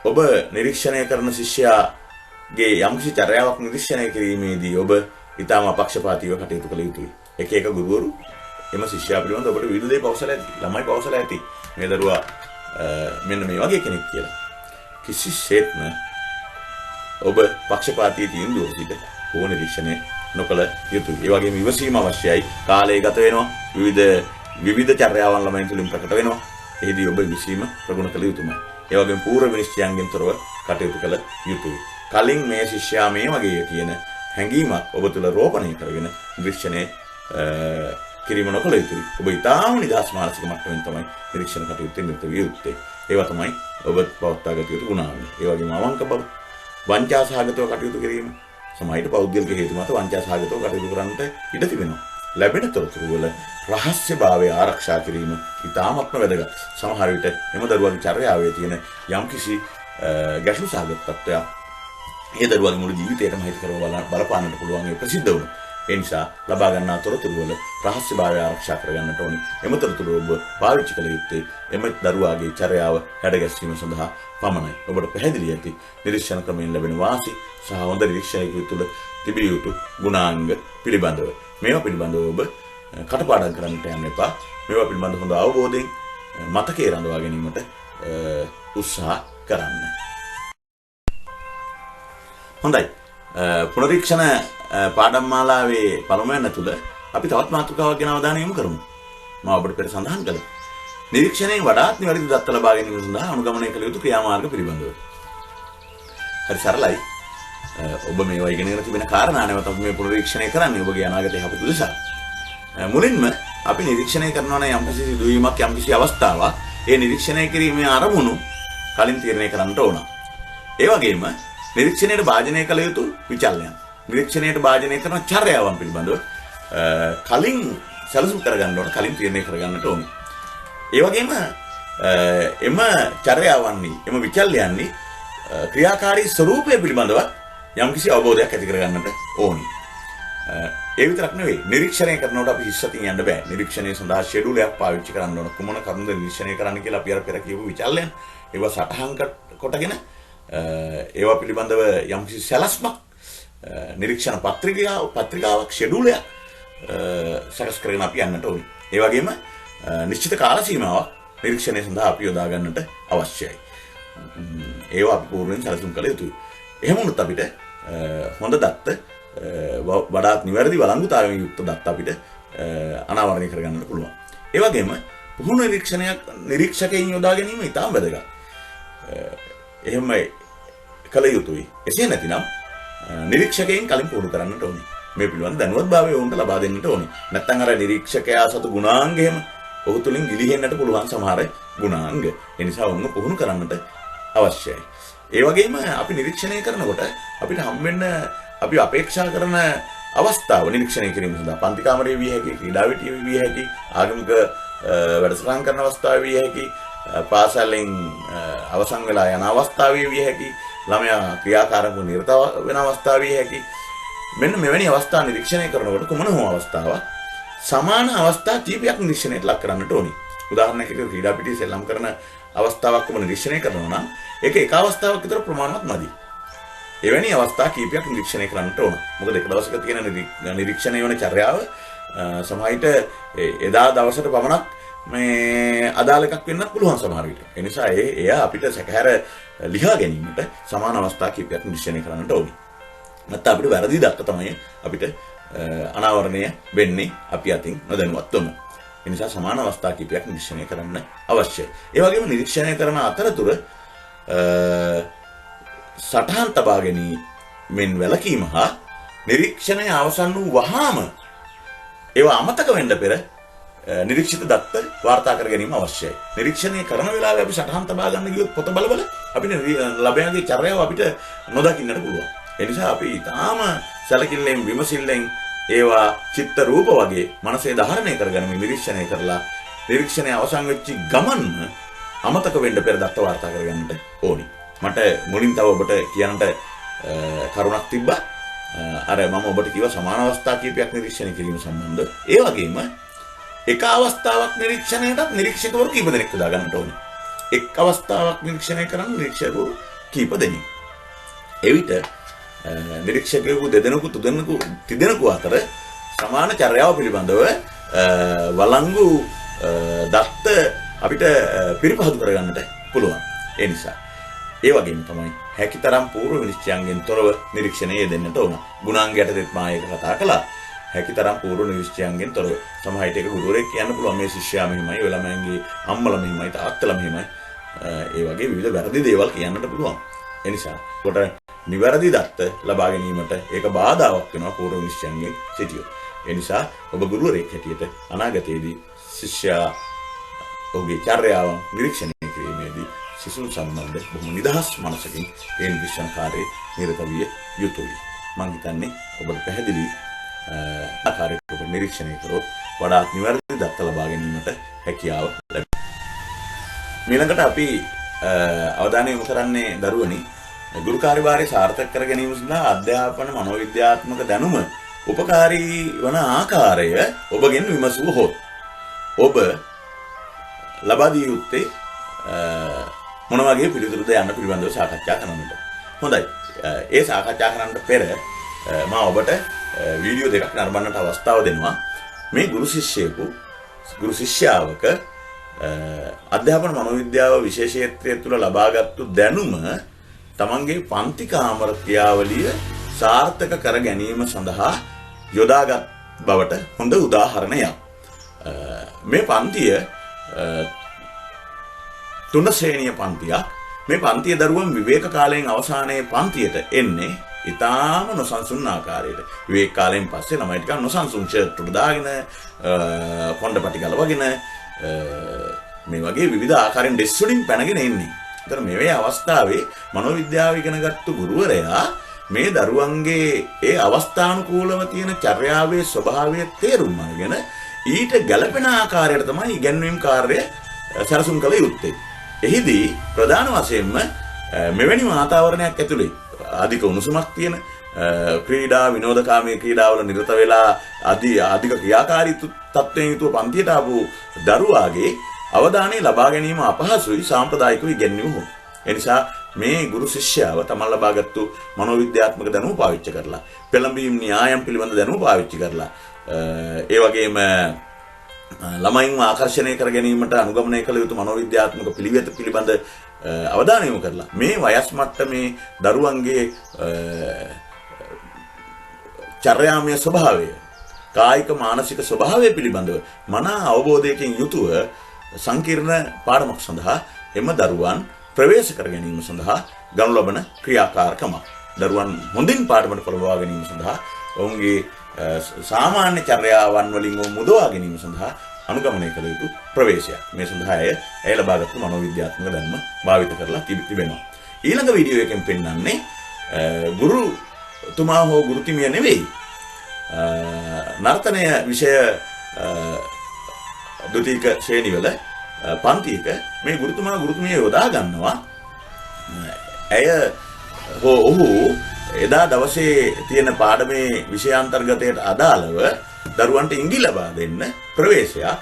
ඔබ නිරීක්ෂණය කරන ශිෂ්‍යයාගේ යම්කිසි චර්යාවක් නිරීක්ෂණය කිරීමේදී ඔබ ඊටම අපක්ෂපාතීව කටයුතු කළ යුතුයි. එක ගුරුවරු එම ශිෂ්‍යයා පිළිබඳව ඔබට විවිධ දේ පවසලා ඇති. ළමයි පවසලා ඇති. මේ දරුවා මෙන්න මේ වගේ කෙනෙක් කියලා. කිසිසේත්ම ඔබ පක්ෂපාතී තීන්දුව සිට ඕන නිරීක්ෂණය නොකළ යුතුයි. ඒ වගේම ඉවසීම අවශ්‍යයි. කාලය ගත වෙනවා. විවිධ චර්යාවන් ළමයින් තුලින් ප්‍රකට වෙනවා. එහිදී ඔබ විසීම ප්‍රගුණ කළ යුතුමයි. ඒ වගේම පූර්ව විනිශ්චයන්ගෙන් තොරව කටයුතු කළ යුතුයි. කලින් මේ ශිෂ්‍යයා මේ වගේ කියන හැඟීමක් ඔබ තුළ රෝපණය කරගෙන නිරීක්ෂණය කිරීම නොකළ යුතුයි. ඔබ ඊටාම නිදහස් මානසික මට්ටමින් තමයි නිරීක්ෂණ කටයුත්තේ නිරත විය යුත්තේ. ඒවා තමයි ඔබ පවත්වාගත යුතු ගුණාංග. ඒ වගේම අවංක බව, වංචා සහගතව කටයුතු කිරීම, සමහරවිට පෞද්ගලික හේතු මත වංචා සහගතව කටයුතු කරන්නට ඉඩ තිබෙනවා. ලැබෙන තොරතුරු වල රහස්‍යභාවය ආරක්ෂා කිරීම ඉතාමත්ම වැදගත්. සමහර විට එම දරුවාගේ චර්යාවේ තියෙන යම්කිසි ගැටලු සහගත තත්ත්වයක් ඒ දරුවාගේ මුළු ජීවිතයටම හිත කරව බලපාන්නට පුළුවන්. ඒ ප්‍රසිද්ධ වුණා. ඒ නිසා ලබා ගන්නා තොරතුරු වල රහස්‍යභාවය ආරක්ෂා කරගන්නට ඕනේ. එම තොරතුරු ඔබ පාවිච්චි කළ යුත්තේ එම දරුවාගේ චර්යාව හැඩගැස්වීම සඳහා පමණයි. ඔබට පැහැදිලි ඇති නිරීක්ෂණ ක්‍රමයෙන් ලැබෙන වාසි සහ හොඳ නිරීක්ෂණයක තුළ තිබිය යුතු ගුණාංග පිළිබඳව. මේවා පිළිබඳව ඔබ කටපාඩම් කරන්නට යන්න එපා. මේවා පිළිබඳව හොඳ අවබෝධයෙන් මතකයේ රඳවා ගැනීමට උත්සාහ කරන්න. හොඳයි. පුනරීක්ෂණ පාඩම් මාලාවේ පළමුවැන්න තුල අපි තවත් මාතෘකාවක් ගැන අවධානය යොමු කරමු. මම ඔබට පෙර සඳහන් කළා. නිරීක්ෂණයෙන් වඩාත් නිවැරදි දත්ත ලබා ගැනීම සඳහා අනුගමනය කළ යුතු ක්‍රියාමාර්ග පිළිබඳව. හරි සරලයි. ඔබ මේවා ඉගෙනගෙන තිබෙන කාරණා නැවත අපි මේ පුනරීක්ෂණය කරන්නේ ඔබගේ අනාගතය යහපත් උදෙසා. මුලින්ම අපි නිරීක්ෂණය කරනවා නම් යම්කිසි සිදුවීමක් යම්කිසි අවස්ථාවක් ඒ නිරීක්ෂණය කිරීමේ අරමුණු කලින් තීරණය කරන්නට ඕන. ඒ වගේම නිරීක්ෂණයට භාජනය කළ යුතු විචල්යන්, නිරීක්ෂණයට භාජනය කරන චර්යාවන් පිළිබඳව කලින් සැලසුම් කරගන්න ඕන, කලින් තීරණය කරගන්නට ඕන. ඒ වගේම එම චර්යාවන්හි, එම විචල්යන්හි ක්‍රියාකාරී ස්වરૂපය පිළිබඳව යම්කිසි අවබෝධයක් ඇති කරගන්නට ඕනි. ඒ විතරක් නෙවෙයි, නිරීක්ෂණය කරනකොට අපි හිස්සතින් යන්න බෑ. නිරීක්ෂණය සඳහා ෂෙඩියුල් එකක් පාවිච්චි කරන්න ඕන. කුමන කරුණුද නිරීක්ෂණය කරන්න කියලා අපි අර පෙර කියපු විචල්යන් ඒවා සටහන් කොටගෙන ඒවා පිළිබඳව යම්කිසි සැලැස්මක් නිරීක්ෂණ පත්‍රිකාවක් ෂෙඩියුල් එකක් සකස් කරගෙන අපි යන්නට ඕනි. ඒ වගේම නිශ්චිත කාල සීමාවක් නිරීක්ෂණය සඳහා අපි යොදා ගන්නට අවශ්‍යයි. ඒවා අපි පූර්වයෙන් සැලසුම් කළ යුතුයි. එහෙම වුණොත් අපිට හොඳ දත්ත වඩාත් නිවැරදි වළංගුතාවයෙන් යුක්ත දත්ත අපිට අනාවරණය කරගන්නට පුළුවන්. ඒ වගේම පුහුණු නිරීක්ෂකයන් යොදා ගැනීම ඉතාම වැදගත්. එහෙම කළ යුතුයි. එසේ නැතිනම් නිරීක්ෂකයන් කලින් පුහුණු කරන්නට ඕනේ. මේ පිළිබඳ දැනුවත්භාවය වුන්ට ලබා දෙන්නට ඕනේ. නැත්නම් අර නිරීක්ෂකයා සතු ගුණාංග එහෙම ඔහු තුලින් ගිලිහෙන්නට පුළුවන් සමහර ගුණාංග. ඒ නිසා වුණ පුහුණු කරන්නට අවශ්‍යයි. ඒ වගේම අපි නිරීක්ෂණය කරනකොට අපිට හම්බෙන්න අපි අපේක්ෂා කරන අවස්ථාව නිරීක්ෂණය කිරීම සඳහා පන්ති කාමරයේ විය හැකි, ක්‍රීඩා වෙටියේ විය හැකි, ආගමික වැඩසටහන් කරන අවස්ථාවේ විය හැකි, පාසලෙන් අවසන් වෙලා යන අවස්ථාවේ විය හැකි, ළමයා ක්‍රියාකාරකව නිරත වෙන අවස්ථාවේ විය හැකි. මෙන්න මෙවැනි අවස්ථා නිරීක්ෂණය කරනකොට කුමන හෝ අවස්ථාවක් සමාන අවස්ථා කීපයක් නිරීක්ෂණයට ලක් කරන්නට ඕනි. උදාහරණයකට ක්‍රීඩා පිටියේ සෙල්ලම් කරන අවස්ථාවක්ම නිරීක්ෂණය කරනවා නම් ඒක එක අවස්ථාවක් විතර ප්‍රමාණවත් නැති. එවැනි අවස්ථා කීපයක් නිරීක්ෂණය කරන්නට ඕන. මොකද එක දවසක තියෙන නිරීක්ෂණය වෙන චර්යාව සමහරවිට එදා දවසට පමණක් මේ අදාළ එකක් වෙන්නත් පුළුවන් සමහර විට. ඒ නිසා එය අපිට සැකහැර ලියා ගැනීමට සමාන අවස්ථා කීපයක් නිරීක්ෂණය කරන්නට ඕනි. නැත්නම් අපිට වැරදි දක්ක තමයි අපිට අනාවරණය වෙන්නේ අපි අතින් නොදැනුවත්වම. ඒ නිසා සමාන අවස්ථා කීපයක් නිරීක්ෂණය කරන්න අවශ්‍යයි. ඒ වගේම නිරීක්ෂණය කරන අතරතුර සටහන් තබා ගැනීමෙන් වැළකීම හා නිරීක්ෂණය අවසන් වූ වහාම ඒවා අමතක වෙන්න පෙර නිරීක්ෂිත දත්ත වාර්තා කර ගැනීම අවශ්‍යයි. නිරීක්ෂණය කරන වෙලාවේ අපි සටහන් තබා ගන්න ගියොත් පොත බල අපිට ළමයාගේ චර්යාව අපිට නොදකින්නට පුළුවන්. ඒ නිසා අපි ඊටාම සැලකිල්ලෙන් විමසිල්ලෙන් ඒවා චිත්ත රූප වගේ මනසේ ධාරණය කරගෙන නිරීක්ෂණය කරලා නිරීක්ෂණය අවසන් වෙච්ච ගමන්ම අමතක වෙන්න පෙර දත්ත වාර්තා කරගන්නට ඕනි. මට මුලින් තව ඔබට කියන්නට කරුණක් තිබ්බා. අර මම ඔබට කිව්වා සමාන අවස්ථා කීපයක් නිරීක්ෂණය කිරීම සම්බන්ධ. ඒ වගේම එක අවස්ථාවක් නිරීක්ෂණයටත් නිරීක්ෂකවරු කීප දෙනෙක් උදා ගන්නට ඕනේ. එක් අවස්ථාවක් නිරීක්ෂණය කරන්න නිරීක්ෂකවරු කීප දෙනෙක්. එවිට නිරීක්ෂකවරු දෙදෙනෙකු තිදෙනෙකු අතර සමාන චර්යාව පිළිබඳව වළංගු දත්ත අපිට පිරිපහදු කරගන්නට පුළුවන්. ඒ නිසා ඒ වගේම තමයි හැකිතරම් පූර්ව විනිශ්චයන්ගෙන් තොරව නිරීක්ෂණය යෙදෙන්නට ඕන. ගුණාංග යටතේත් මා ඒක කතා කළා. හැකිතරම් පූර්ව නිරීක්ෂණයෙන් තොරව. සමහර විට ඒක ගුරුවරයෙක් කියන්න පුළුවන් මේ ශිෂ්‍යයා මෙහිමයි, ඔය ළමයන්ගේ අම්මලා මෙහිමයි, තාත්තලා මෙහිමයි. ඒ වගේ විවිධ වැරදි දේවල් කියන්නට පුළුවන්. ඒ නිසා කොට නිවැරදි දත්ත ලබා ගැනීමට ඒක බාධාවක් වෙනවා පූර්ව නිරීක්ෂණයෙන් සිටියොත්. ඒ නිසා ඔබ ගුරුවරයෙක් හැටියට අනාගතයේදී ශිෂ්‍යයා ඔහුගේ චර්යාව නිරීක්ෂණය කිරීමේදී සිසුන් සම්බන්ධ බොහොම නිදහස් මනසකින් ඒ නිරීක්ෂණ කාර්යයේ නිරත විය යුතුයි. මම හිතන්නේ ඔබට පැහැදිලි ආකාරයකට ඔබ නිරීක්ෂණය කරොත් වඩාත් නිවැරදි දත්ත ලබා ගැනීමට හැකියාව ලැබෙනවා. ඊළඟට අපි අවධානය යොමු කරන්නේ දරුවනි ගුරු කාර්යභාරය සාර්ථක කර ගැනීම සඳහා අධ්‍යාපන මනෝවිද්‍යාත්මක දැනුම උපකාරී වන ආකාරය ඔබගෙන් විමසුවහොත් ඔබ ලබා දිය යුත්තේ මොන වගේ පිළිතුරුද යන්න පිළිබඳව සාකච්ඡා කරන්නට. හොඳයි. ඒ සාකච්ඡා කරන්නට පෙර මම ඔබට වීඩියෝ දෙකක් නරඹන්නට අවස්ථාව දෙනවා. මේ ගුරු ශිෂ්‍යාවක අධ්‍යාපන මනෝවිද්‍යාව විශේෂ ක්ෂේත්‍රය තුළ ලබාගත්තු දැනුම තමන්ගේ පන්ති කාමර ක්‍රියාවලිය සාර්ථක කර ගැනීම සඳහා යොදාගත් බවට හොඳ උදාහරණයක්. මේ පන්තිය තුන ශ්‍රේණිය පන්තියක්. මේ පන්තිය දරුවන් විවේක කාලයෙන් අවසානයේ පන්තියට එන්නේ ඉතාම නොසන්සුන් ආකාරයට. විවේක කාලයෙන් පස්සේ ළමයි ටිකක් නොසන්සුන් ෂර්ට් උඩ දාගෙන කොණ්ඩ පටි ගලවගෙන මේ වගේ විවිධ ආකාරයෙන් ඩෙස් වලින් පැනගෙන එන්නේ. ඒතර මේ අවස්ථාවේ මනෝවිද්‍යාව ඉගෙනගත්තු ගුරුවරයා මේ දරුවන්ගේ ඒ අවස්ථානුකූලව තියෙන චර්යාවේ ස්වභාවය තේරුම් අරගෙන ඊට ගැළපෙන ආකාරයට තමයි ඉගැන්වීම් කාර්යය සැලසුම් කළ යුත්තේ. එහිදී ප්‍රධාන වශයෙන්ම මෙවැනි වාතාවරණයක් ඇතුලේ අධික උණුසුමක් තියෙන ක්‍රීඩා විනෝදකාමී ක්‍රීඩාවල නිරත වෙලා අධික ක්‍රියාකාරී තත්ත්වයෙන් යුතුව පන්තියට ආපු දරුවාගේ අවධානය ලබා ගැනීම අපහසුයි සාම්ප්‍රදායිකව ඉගෙනීම හෝ. ඒ නිසා මේ ගුරු ශිෂ්‍යාව තමන් ලබාගත්තු මනෝවිද්‍යාත්මක දැනුම පාවිච්චි කරලා පෙළඹීම් න්‍යායම් පිළිබඳ දැනුම පාවිච්චි කරලා ඒ වගේම ළමයින්ව ආකර්ෂණය කර ගැනීමට අනුගමනය කළ යුතු මනෝවිද්‍යාත්මක පිළිවෙත පිළිබඳ අවධානය යොමු කරලා මේ වයස් මට්ටමේ දරුවන්ගේ චර්යාමය ස්වභාවය කායික මානසික ස්වභාවය පිළිබඳව මනා අවබෝධයකින් යුතුව සංකීර්ණ පාඩමක් සඳහා එම දරුවන් ප්‍රවේශ කර ගැනීම සඳහා ගනු ලබන ක්‍රියාකාරකමක්. දරුවන් හොඳින් පාඩමට පොළඹවා ගැනීම සඳහා ඔවුන්ගේ සාමාන්‍ය චර්යාවන් වලින් මුදවා ගැනීම සඳහා අනුගමනය කළ යුතු ප්‍රවේශයක්. මේ සඳහා ඇය ලබාගත්තු මනෝවිද්‍යාත්මක දැනුම භාවිත කරලා තිබෙනවා. ඊළඟ වීඩියෝ එකෙන් පෙන්වන්නේ ගුරුතුමා හෝ ගුරුතුමිය නෙවෙයි නර්තනය විෂය ද්විතීක ශ්‍රේණිවල පන්තියක මේ ගුරුතුමා ගුරුතුමිය යොදා ගන්නවා. ඇය ඔහු එදා දවසේ තියෙන පාඩමේ විෂයාන්තර්ගතයට අදාළව දරුවන්ට ඉඟි ලබා දෙන්න ප්‍රවේශයක්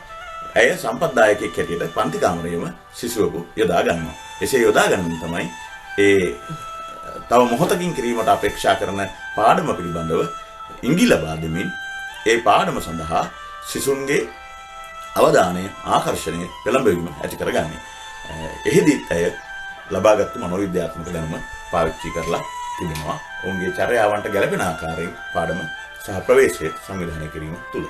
ඇය සම්පත්දායකයෙක් හැටියට පන්ති කාමරයේම සිසුවෙකු යොදා ගන්නවා. එසේ යොදා ගැනීම තමයි ඒ තව මොහොතකින් කිරීමට අපේක්ෂා කරන පාඩම පිළිබඳව ඉඟි ලබා දෙමින් ඒ පාඩම සඳහා සිසුන්ගේ අවධානය ආකර්ෂණය පෙළඹවීම ඇති කරගන්නේ. එහිදී ඇය ලබාගත් මනෝවිද්‍යාත්මක දැනුම පාවිච්චි කරලා තිබෙනවා. ඔවුන්ගේ චර්යාවන්ට ගැළපෙන ආකාරයෙන් පාඩම සහ ප්‍රවේශය සංවිධානය කිරීම තුළ.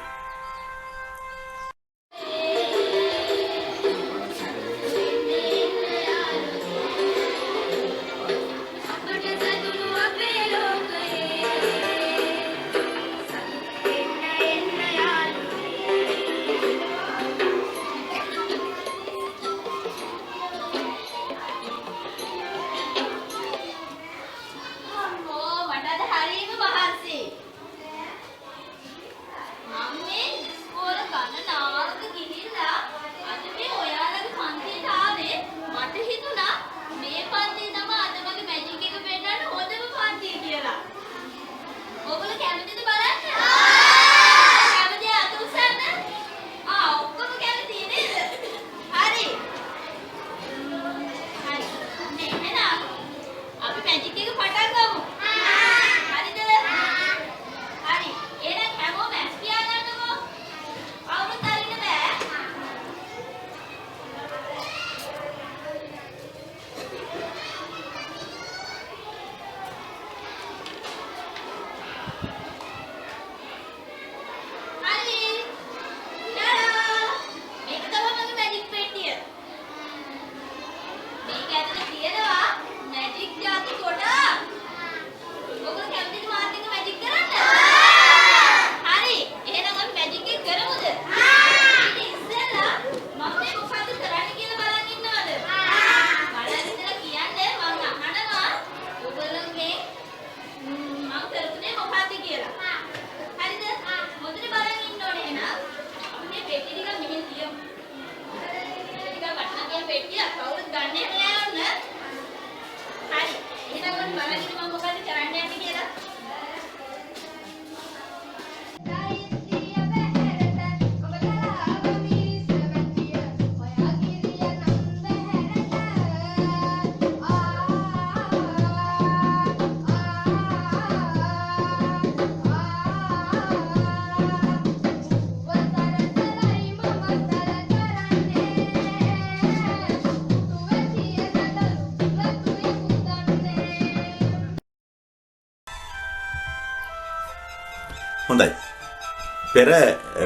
හොඳයි. පෙර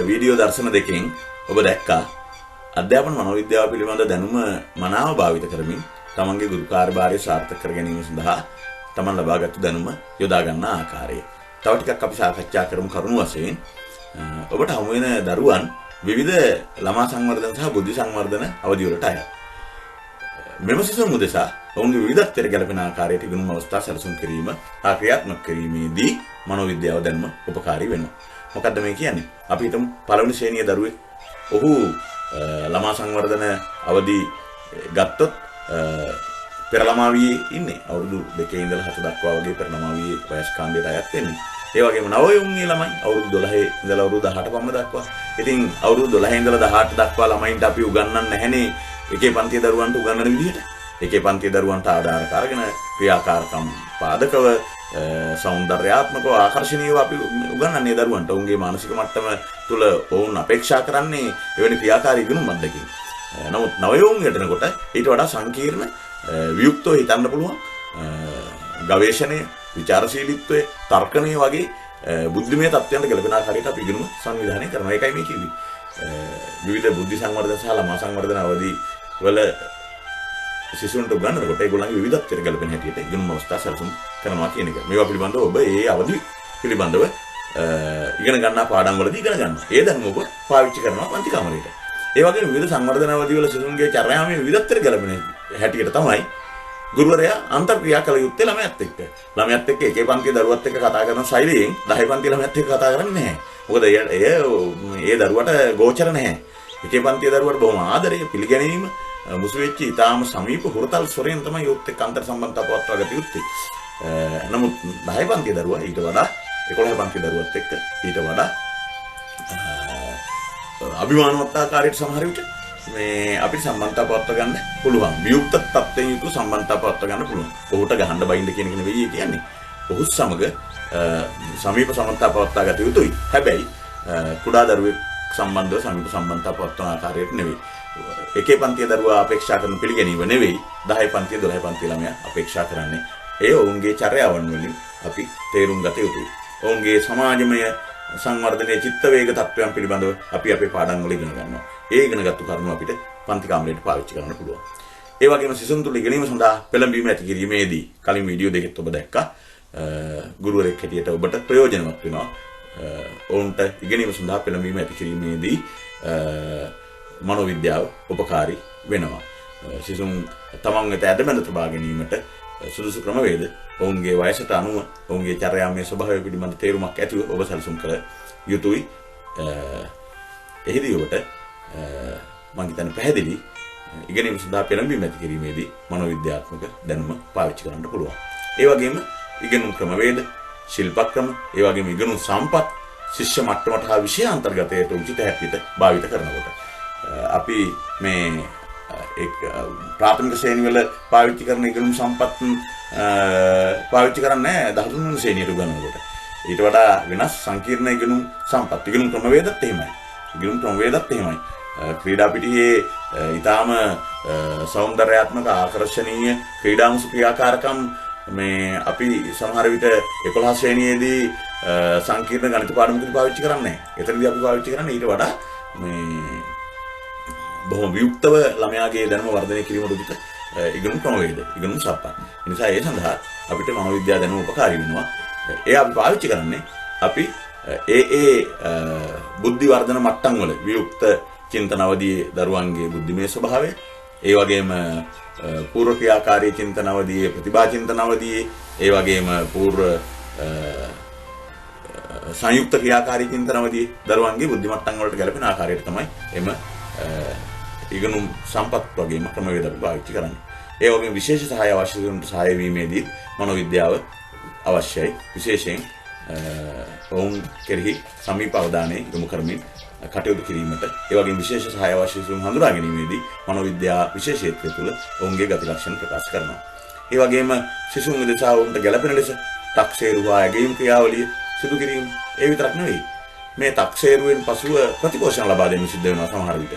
වීඩියෝ දර්ශන දෙකෙන් ඔබ දැක්කා අධ්‍යාපන මනෝවිද්‍යාව පිළිබඳ දැනුම මනාව භාවිත කරමින් තමන්ගේ ගුරු කාර්යභාරය සාර්ථක කර ගැනීම සඳහා තමන් ලබාගත් දැනුම යොදා ගන්න ආකාරය. තව ටිකක් අපි සාකච්ඡා කරමු කරුණු වශයෙන්. ඔබට හමු වෙන දරුවන් විවිධ ළමා සංවර්ධන සහ බුද්ධි සංවර්ධන අවධි වලට අයත්. මෙම සිසුන් උදෙසා ඔවුන්ගේ විවිධත්වයට ගැලපෙන ආකාරයට ඉගෙනුම් අවස්ථා සැලසුම් කිරීම හා ක්‍රියාත්මක කිරීමේදී මනෝවිද්‍යාව දැනුම උපකාරී වෙනවා. මොකද්ද මේ කියන්නේ? අපි හිතමු පළවෙනි ශ්‍රේණියේ දරුවෙක්. ඔහු ළමා සංවර්ධන අවධි ගත්තොත් පෙර ළමා වියේ ඉන්නේ. අවුරුදු 2 ඉඳලා 7 දක්වා වගේ පෙර ළමා වියේ වයස් කාණ්ඩයට අයත් වෙන්නේ. ඒ වගේම නවයුන්ගේ ළමයි අවුරුදු 12 ඉඳලා අවුරුදු 18 පමණ දක්වා. ඉතින් අවුරුදු 12 ඉඳලා 18 දක්වා ළමයින්ට අපි උගන්වන්නේ නැහනේ එකේ පන්තියේ දරුවන්ට උගන්වන විදිහට. එකේ පන්තියේ දරුවන්ට ආධාරක අරගෙන ක්‍රියාකාරකම් පාදකව සෞන්දර්යාත්මකව ආකර්ශනීයව අපි උගන්වන්නේ දරුවන්ට. ඔවුන්ගේ මානසික මට්ටම තුළ ඔවුන් අපේක්ෂා කරන්නේ එවැනි ක්‍රියාකාරී ඉගෙනුම් අත්දැකීම්. නමුත් නවයෝන් යටනකොට ඊට වඩා සංකීර්ණ වියුක්තව හිතන්න පුළුවන් ගවේෂණය, විචාරශීලීත්වය, තර්කණය වගේ බුද්ධිමය තත්ත්වයන්ට ගැලපෙන ආකාරයට අපි ඉගෙනුම සංවිධානය කරනවා. ඒකයි මේ කිව්වේ. විවිධ බුද්ධි සංවර්ධන සහ ළමා සංවර්ධන අවධි වල සිසුන්ට උගන්වනකොට ඒගොල්ලන්ගේ විවිධත්වයට ගැලපෙන හැටියට ඉගෙනුම් අවස්ථා සැලසුම් කරනවා කියන එක. මේවා පිළිබඳව ඔබ ඒ අවධි පිළිබඳව ඉගෙන ගන්නා පාඩම් වලදී ඉගෙන ගන්නවා. ඒ දැනුම ඔබ පාවිච්චි කරනවා පන්ති කාමරේට. ඒ වගේම විවිධ සංවර්ධන අවධි වල සිසුන්ගේ චර්යාවේ විවිධත්වයට ගැලපෙන හැටියට තමයි ගුරුවරයා අන්තර්ක්‍රියා කළ යුත්තේ ළමයාත් එක්ක. ළමයාත් එක්ක එකේ පන්තියේ දරුවත් එක්ක කතා කරන ශෛලියෙන් 10 පන්තියේ ළමයාත් එක්ක කතා කරන්නේ නැහැ. මොකද ඒ දරුවට ගෝචර නැහැ. එකේ පන්තියේ දරුවට බොහොම ආදරය, පිළිගැනීම මුසු වෙච්ච ඊටාම සමීප හුරතල් ස්වරයෙන් තමයි යොත් එක්ක අන්තර් සම්බන්ධතා පවත්වා ගත යුත්තේ. නමුත් 10 පන්තියේ දරුවා ඊට වඩා 11 පන්තියේ දරුවත් එක්ක ඊට වඩා අභිමානවත්තාකාරයට සමහර විට මේ අපිට සම්බන්ධතා පවත්වා ගන්න පුළුවන්. වියුක්ත තත්ත්වයෙන් යුතු සම්බන්ධතා පවත්වා ගන්න පුළුවන්. ඔහුට ගහන්න බයින්ද කියන එක නෙවෙයි කියන්නේ. ඔහු සමග සමීප සම්බන්ධතා පවත්වා ගත යුතුයි. හැබැයි කුඩා දරුවෙක් සම්බන්ධව සමීප සම්බන්ධතා පවත්වන ආකාරයට නෙවෙයි. එකේ පන්තිය දරුවා අපේක්ෂා කරන පිළිගැනීම නෙවෙයි 10 පන්තිය 12 පන්තිය ළමයා අපේක්ෂා කරන්නේ. ඒ ඔවුන්ගේ චර්යාවන් වලින් අපි තේරුම් ගත යුතුයි. ඔවුන්ගේ සමාජමය සංවර්ධනයේ චිත්ත වේග තත්ත්වයන් පිළිබඳව අපි අපේ පාඩම් වල ඉගෙන ගන්නවා. ඒ ඉගෙනගත්තු කරුණු අපිට පන්ති කාමරයට පාවිච්චි කරන්න පුළුවන්. ඒ වගේම සිසුන් තුළ ඉගෙනීම සඳහා පෙළඹීම ඇති කිරීමේදී කලින් වීඩියෝ දෙකෙත් ඔබ දැක්කා. ගුරුවරයෙක් හැටියට ඔබට ප්‍රයෝජනවත් වෙනවා. ඔවුන්ට ඉගෙනීම සඳහා පෙළඹීම ඇති කිරීමේදී මනෝවිද්‍යාව උපකාරී වෙනවා. සිසුන් තමන් වෙත ඇදබැඳ තබා ගැනීමට සුදුසු ක්‍රමවේද ඔවුන්ගේ වයසට අනුව ඔවුන්ගේ චර්යාමය ස්වභාවය පිළිබඳ තේරුමක් ඇතිව ඔබ සැලසුම් කළ යුතුයි. එහිදී ඔබට මම හිතන්නේ පැහැදිලි ඉගෙනීම සඳහා පෙළඹීම ඇති කිරීමේදී මනෝවිද්‍යාත්මක දැනුම පාවිච්චි කරන්න පුළුවන්. ඒ වගේම ඉගෙනුම් ක්‍රමවේද, ශිල්පක්‍රම, ඒ වගේම ඉගෙනුම් සම්පත් ශිෂ්‍ය මට්ටමට හා විෂය අන්තර්ගතයට උචිත හැටියට භාවිත කරනකොට අපි මේ ප්‍රාථමික ශ්‍රේණිවල පාවිච්චි කරන ඉගෙනුම් සම්පත් පාවිච්චි කරන්නේ 13 වෙනි ශ්‍රේණියට උගන්වනකොට. ඊට වඩා වෙනස් සංකීර්ණ ඉගෙනුම් සම්පත් ඉගෙනුම් ක්‍රමවේදත් එහෙමයි. ඉගෙනුම් ක්‍රමවේදත් එහෙමයි. ක්‍රීඩා පිටියේ ඊටාම සෞන්දර්යාත්මක ආකර්ෂණීය ක්‍රීඩාංශ ක්‍රියාකාරකම් මේ අපි සමහර විට 11 ශ්‍රේණියේදී සංකීර්ණ ගණිත පාඩමකදී පාවිච්චි කරන්නේ නැහැ. එතනදී අපි පාවිච්චි කරන්නේ ඊට වඩා මේ බොහොම වියුක්තව ළමයාගේ දැනුම වර්ධනය කිරීමට උදිත ඉගෙනුම් ක්‍රමවේද, ඉගෙනුම් සම්පත්. ඒ නිසා ඒ සඳහා අපිට මනෝවිද්‍යාව දැනුම උපකාරී වෙනවා. ඒ අපි පාවිච්චි කරන්නේ අපි බුද්ධි වර්ධන මට්ටම් වල වියුක්ත චින්තන අවධියේ දරුවන්ගේ බුද්ධිමය ස්වභාවය, ඒ වගේම පූර්ව ක්‍රියාකාරී චින්තන අවධියේ ප්‍රතිභා චින්තන අවධියේ, ඒ වගේම පූර්ව සංයුක්ත ක්‍රියාකාරී චින්තන අවධියේ දරුවන්ගේ බුද්ධි මට්ටම් වලට ගැලපෙන ආකාරයට තමයි එම ඉගෙනුම් සම්පත් වගේම ක්‍රමවේද අපි පාවිච්චි කරන්නේ. ඒ වගේම විශේෂ සහාය අවශ්‍ය වුණු සහාය වීමේදී මනෝවිද්‍යාව අවශ්‍යයි. විශේෂයෙන් ඔවුන් කෙරෙහි සමීප අවධානය යොමු කරමින් කටයුතු කිරීමට, ඒ වගේම විශේෂ සහාය අවශ්‍ය වුණු හඳුනා ගැනීමේදී මනෝවිද්‍යාව විශේෂ ක්ෂේත්‍රය තුළ ඔවුන්ගේ ගති ලක්ෂණ ප්‍රකාශ කරනවා. ඒ වගේම සිසුන් උදෙසා ඔවුන්ට ගැළපෙන ලෙස තක්සේරු හා ඇගීම් ක්‍රියාවලිය සිදු කිරීම. ඒ විතරක් නෙවෙයි, මේ තක්සේරුවෙන් පසුව ප්‍රතිපෝෂණ ලබා දෙන්න සිද්ධ වෙනවා සමහර විට.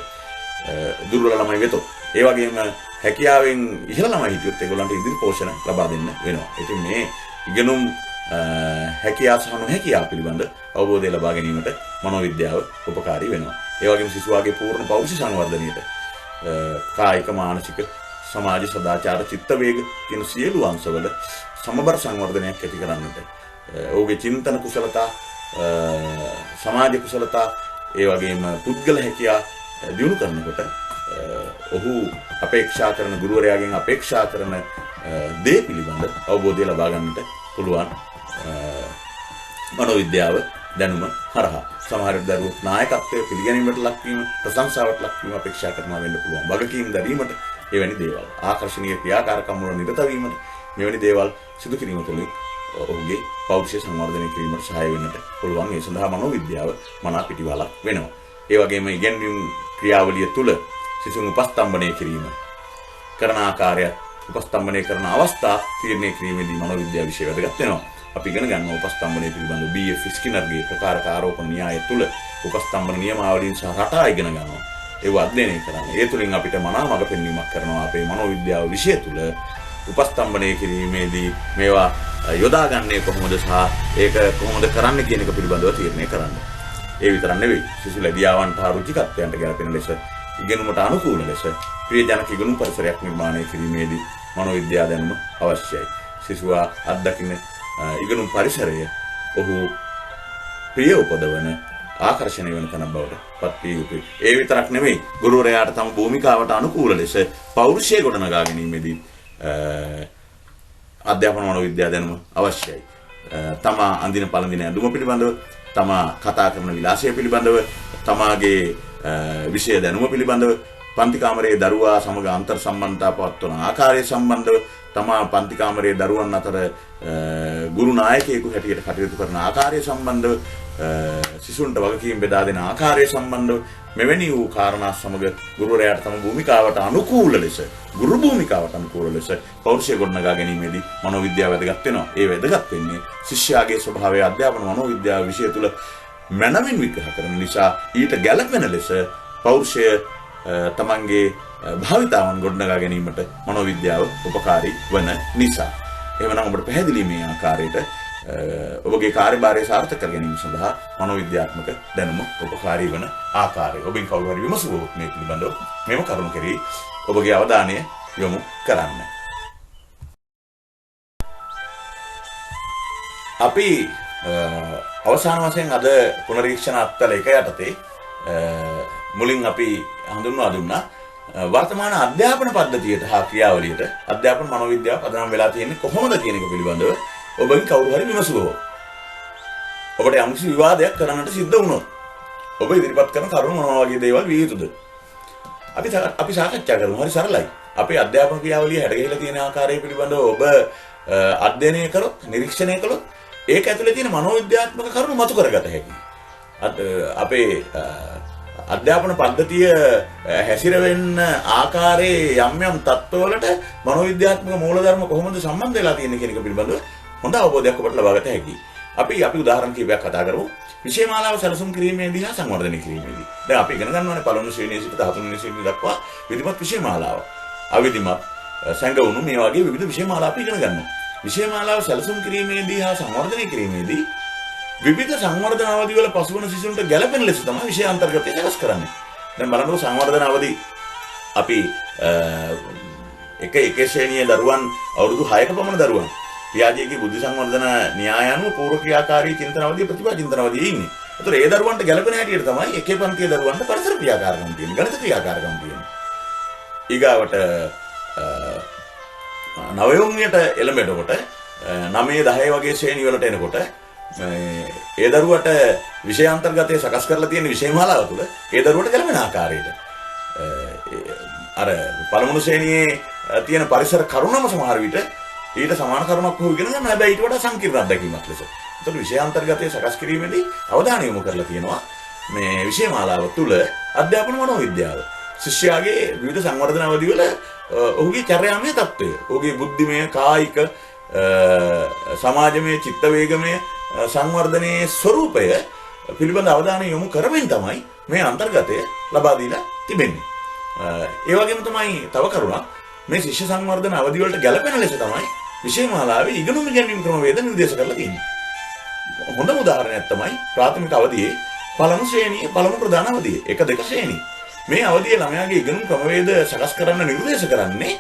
දුර්වල ළමයි වෙතොත්. ඒ වගේම හැකියාවෙන් ඉහළ ළමයි හිටියොත් ඒගොල්ලන්ට ඉදිරි පෝෂණ ලබා දෙන්න වෙනවා. ඉතින් මේ ඉගෙනුම් හැකියාව සහ නොහැකියාව පිළිබඳ අවබෝධය ලබා ගැනීමට මනෝවිද්‍යාව උපකාරී වෙනවා. ඒ වගේම සිසුවාගේ පූර්ණ පෞරුෂ සංවර්ධනයට කායික, මානසික, සමාජ සදාචාර, චිත්ත වේග කියන සියලු අංශවල සමබර සංවර්ධනයක් ඇති කරන්නට, ඔහුගේ චින්තන කුසලතා, සමාජ කුසලතා, ඒ වගේම පුද්ගල හැකියාව දියුණු කරනකොට ඔහු අපේක්ෂා කරන ගුරුවරයාගෙන් අපේක්ෂා කරන දේ පිළිබඳ අවබෝධය ලබා ගන්නට පුළුවන් මනෝවිද්‍යාව දැනුම හරහා. සමහර දරුවෝ නායකත්වයේ පිළිගැනීමට ලක්වීම, ප්‍රශංසාවට ලක්වීම අපේක්ෂා කරනවා වෙන්න පුළුවන්. වගකීම් දැරීමට එවැනි දේවල්, ආකර්ෂණීය ක්‍රියාකාරකම් වල නිරත වීමට මෙවැනි දේවල් සිදු කිරීම තුළින් ඔහුගේ පෞරුෂය සංවර්ධනය කිරීමට සහාය වෙන්නට පුළුවන්. ඒ සඳහා මනෝවිද්‍යාව මනා පිටිවලක් වෙනවා. ඒ වගේම ඉගෙනීම් ක්‍රියාවලිය තුළ සිසුන් උපස්තම්භනය කිරීම කරන ආකාරය, උපස්තම්භනය කරන අවස්ථා තීරණය කිරීමේදී මනෝවිද්‍යාව විශේෂ වැදගත් වෙනවා. අපි ඉගෙන ගන්නවා උපස්තම්භනය පිළිබඳව B.F. ස්කිනර්ගේ ප්‍රකාරක ආරෝපණ න්‍යාය තුළ උපස්තම්භන නියමාවලීන් සහ රටා ඉගෙන ගන්නවා. ඒව අධ්‍යයනය කරන්නේ. ඒ තුළින් අපිට මනා මඟ පෙන්වීමක් කරනවා අපේ මනෝවිද්‍යාව විෂය තුළ උපස්තම්භනය කිරීමේදී මේවා යොදාගන්නේ කොහොමද සහ ඒක කොහොමද කරන්න කියන එක පිළිබඳව තීරණය කරන්න. ඒ විතරක් නෙවෙයි, සිසු ලැබියාවන්ට හා රුචිකත්වයන්ට ගැලපෙන ලෙස ඉගෙනුමට අනුකූල ලෙස ප්‍රියජනක ඉගෙනුම් පරිසරයක් නිර්මාණය කිරීමේදී මනෝවිද්‍යාව දැනුම අවශ්‍යයි. සිසුවා අත්දකින්න ඉගෙනුම් පරිසරය ඔහු ප්‍රිය උපදවන, ආකර්ෂණීය වෙන තැනක් බවට පත් විය යුතුයි. ඒ විතරක් නෙවෙයි, ගුරුවරයාට තම භූමිකාවට අනුකූල ලෙස පෞරුෂය ගොඩනගා ගැනීමේදී අධ්‍යාපන මනෝවිද්‍යාව දැනුම අවශ්‍යයි. තමා අඳින පළඳින ඇඳුම පිළිබඳව, තමා කතා කරන විලාසය පිළිබඳව, තමාගේ විෂය දැනුම පිළිබඳව, පන්ති කාමරයේ දරුවා සමග අන්තර් සම්බන්ධතා පවත්වන ආකාරය සම්බන්ධව තමා පන්ති කාමරයේ දරුවන් අතර ගුරු නායකයෙකු හැටියට කටයුතු කරන ආකාරය සම්බන්ධව සිසුන්ට වගකීම් බෙදා දෙන ආකාරය සම්බන්ධව මෙවැනි වූ කාරණා සමග ගුරුවරයාට තම භූමිකාවට අනුකූල ලෙස ගුරු භූමිකාවට අනුකූල ලෙස පෞරුෂය ගොඩනගා ගැනීමේදී මනෝවිද්‍යාව වැදගත් වෙනවා. ඒ වැදගත් වෙන්නේ ශිෂ්‍යයාගේ ස්වභාවය අධ්‍යාපන මනෝවිද්‍යාව විෂය තුළ මනමින් විග්‍රහ කරන නිසා ඊට ගැළපෙන ලෙස පෞරුෂය තමන්ගේ භාවිතාවන් ගොඩනගා ගැනීමට මනෝවිද්‍යාව උපකාරී වන නිසා. එහෙමනම් ඔබට පැහැදිලි මේ ආකාරයට ඔබගේ කාර්යභාරය සාර්ථක කර ගැනීම සඳහා මනෝවිද්‍යාත්මක දැනුම උපකාරී වන ආකාරය ඔබෙන් කවුරු හරි විමසුවොත් මේ පිළිබඳව මෙම කරුණු කෙරෙහි ඔබගේ අවධානය යොමු කරන්න. අපි අවසාන වශයෙන් අද පුනරීක්ෂණ අත්වල එක යටතේ මුලින් අපි හඳුන්වා දුන්නා වර්තමාන අධ්‍යාපන පද්ධතියට හා ක්‍රියාවලියට අධ්‍යාපන මනෝවිද්‍යාව පදනම් වෙලා තියෙන්නේ කොහොමද කියන එක පිළිබඳව ඔබෙන් කවුරු හරි විමසුවොත් ඔබට යම්කිසි විවාදයක් කරන්නට සිද්ධ වුණොත් ඔබ ඉදිරිපත් කරන කරුණු මොනවා වගේ දේවල් විය යුතුද? අපි සාකච්ඡා කරමු. හරි සරලයි. අපේ අධ්‍යාපන ක්‍රියාවලිය හැඩගැහිලා තියෙන ආකාරය පිළිබඳව ඔබ අධ්‍යයනය කරොත්, නිරීක්ෂණය කළොත් ඒක ඇතුලේ තියෙන මනෝවිද්‍යාත්මක කරුණු මතු කරගත හැකියි. අපේ අධ්‍යාපන පද්ධතිය හැසිරෙන්න ආකාරයේ යම් යම් තත්ත්වවලට මනෝවිද්‍යාත්මක මූලධර්ම කොහොමද සම්බන්ධ වෙලා තියෙන්නේ කියන එක පිළිබඳව හොඳ අවබෝධයක් ඔබට ලබා ගත හැකියි. අපි උදාහරණ කිහිපයක් කතා කරමු. විෂය මාලාව සැලසුම් කිරීමේදී හා සංවර්ධනය කිරීමේදී. දැන් අපි ඉගෙන ගන්නවානේ පළවෙනි ශ්‍රේණියේ සිට 13 වෙනි ශ්‍රේණිය දක්වා විධිමත් විෂය මාලාව. අවිධිමත් සංගවුණු මේ වගේ විවිධ විෂය මාලා අපි ඉගෙන ගන්නවා. විෂය මාලාව සැලසුම් කිරීමේදී හා සංවර්ධනය කිරීමේදී විවිධ සංවර්ධන අවධි වල පසුවන සිසුන්ට ගැළපෙන ලෙස තමයි විෂය අන්තර්ගතය සකස් කරන්නේ. දැන් බලන්නකො සංවර්ධන අවධි අපි එක ශ්‍රේණියේ දරුවන් අවුරුදු 6ක පමණ දරුවන් පියාජීගේ බුද්ධි සංවර්ධන න්‍යාය අනුව පූර්ව ක්‍රියාකාරී චින්තන අවධිය ප්‍රතිභා චින්තන අවධියේ ඉන්නේ. ඒතර ඒ දරුවන්ට ගැළපෙන හැටියට තමයි එකේ පන්තියේ දරුවන්ට පරිසර ක්‍රියාකාරකම් තියෙන්නේ, ගණිත ක්‍රියාකාරකම් තියෙන්නේ. ඊගාවට නවයෝන්යට එළඹෙනකොට 9 10 වගේ ශ්‍රේණි වලට එනකොට ඒ දරුවට විෂය අන්තර්ගතය සකස් කරලා තියෙන විෂය මාලාව තුළ ඒ දරුවට ගැළපෙන ආකාරයට අර පළමුණු ශ්‍රේණියේ තියෙන පරිසර කරුණම සමහර විට ඊට සමාන කරුණක් වුණ ඉගෙන ගන්න හැබැයි ඊට වඩා සංකීර්ණ අත්දැකීමක් ලෙස. ඒතකොට විෂය අන්තර්ගතය සකස් කිරීමේදී අවධානය යොමු කරලා තියෙනවා මේ විෂය මාලාව තුළ අධ්‍යාපන මනෝවිද්‍යාව. ශිෂ්‍යයාගේ විවිධ සංවර්ධන අවධිවල ඔහුගේ චර්යාමය තත්ත්වය, ඔහුගේ බුද්ධිමය, කායික, සමාජමය, චිත්ත වේගමය සංවර්ධනයේ ස්වરૂපය පිළිබඳ අවධානය යොමු කරමින් තමයි මේ අන්තර්ගතය ලබා දීලා තිබෙන්නේ. ඒ වගේම තමයි තව කරුණක් මේ ශිෂ්‍ය සංවර්ධන අවධි වලට ගැළපෙන ලෙස තමයි විෂය මාලාවේ ඉගෙනුම් ගැනීම ක්‍රමවේද නිර්දේශ කරලා තියෙන්නේ. හොඳම උදාහරණයක් තමයි ප්‍රාථමික අවධියේ පළමු ශ්‍රේණියේ පළමු ප්‍රධාන අවධිය 1 2 ශ්‍රේණිය. මේ අවධියේ ළමයාගේ ඉගෙනුම් ක්‍රමවේද සකස් කරන්න නිර්දේශ කරන්නේ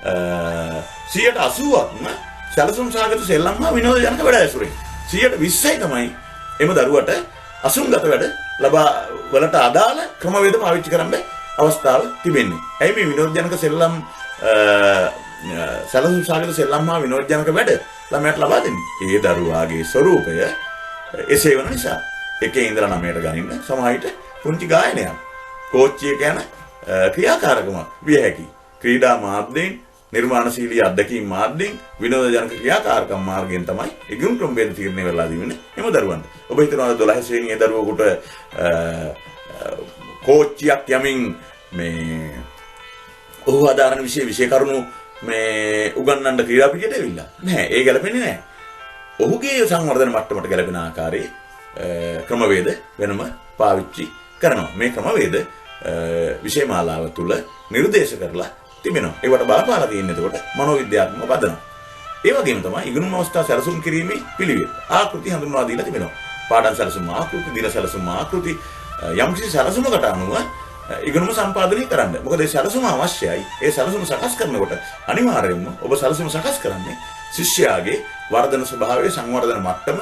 80%ක්ම සැලසුම් සාගත සෙල්ලම් හා විනෝදජනක වැඩ ඇසුරෙන්. 20%යි තමයි එම දරුවට අසුන්ගත වැඩ වලට අදාළ ක්‍රමවේද පාවිච්චි කරන්න අවස්ථාව තිබෙන්නේ. ඇයි මේ විනෝදජනක සෙල්ලම් සැලසුම් සාගත සෙල්ලම් හා විනෝදජනක වැඩ ළමයාට ලබා දෙන්නේ? ඒ දරුවාගේ ස්වરૂපය එසේ වන නිසා. 1 ඉඳලා 9ට ගනින්න සමහරවිට පුංචි ගායනයක්, කෝච්චියක යන ක්‍රියාකාරකමක් විය හැකියි. ක්‍රීඩා මාධ්‍යයෙන්, නිර්මාණශීලී අත්දැකීම් මාධ්‍යයෙන්, විනෝදජනක ක්‍රියාකාරකම් මාර්ගයෙන් තමයි ඉගෙනුම් ක්‍රමවේද තීරණය වෙලා දිවෙන්නේ එම දරුවන්ට. ඔබ හිතනවා 12 ශ්‍රේණියේ දරුවෙකුට කෝච්චියක් යමින් මේ ඔහු ආධාරණ විෂය කරුණු මේ උගන්වන්න ක්‍රීඩා පිටියට ඇවිල්ලා නෑ. ඒ ගැලපෙන්නේ නෑ. ඔහුගේ සංවර්ධන මට්ටමට ගැලපෙන ආකාරයේ ක්‍රමවේද වෙනම පාවිච්චි කරනවා. මේ ක්‍රමවේද විෂය මාලාව තුළ නිර්දේශ කරලා තිබෙනවා. ඒවට බලපාලා තියෙන්නේ එතකොට මනෝවිද්‍යාත්මක පදනම. ඒ වගේම තමයි ඉගෙනුම් අවස්ථා සැලසුම් කිරීමේ පිළිවෙල. ආකෘති හඳුන්වා දීලා තිබෙනවා. පාඩම් සැලසුම් ආකෘති, දින සැලසුම් ආකෘති යම්කිසි සැලසුමකට අනුව ඉගෙනුම සම්පාදනය කරන්න. මොකද ඒ සැලසුම අවශ්‍යයි. ඒ සැලසුම සකස් කරනකොට අනිවාර්යයෙන්ම ඔබ සැලසුම සකස් කරන්නේ ශිෂ්‍යයාගේ වර්ධන ස්වභාවයේ සංවර්ධන මට්ටම,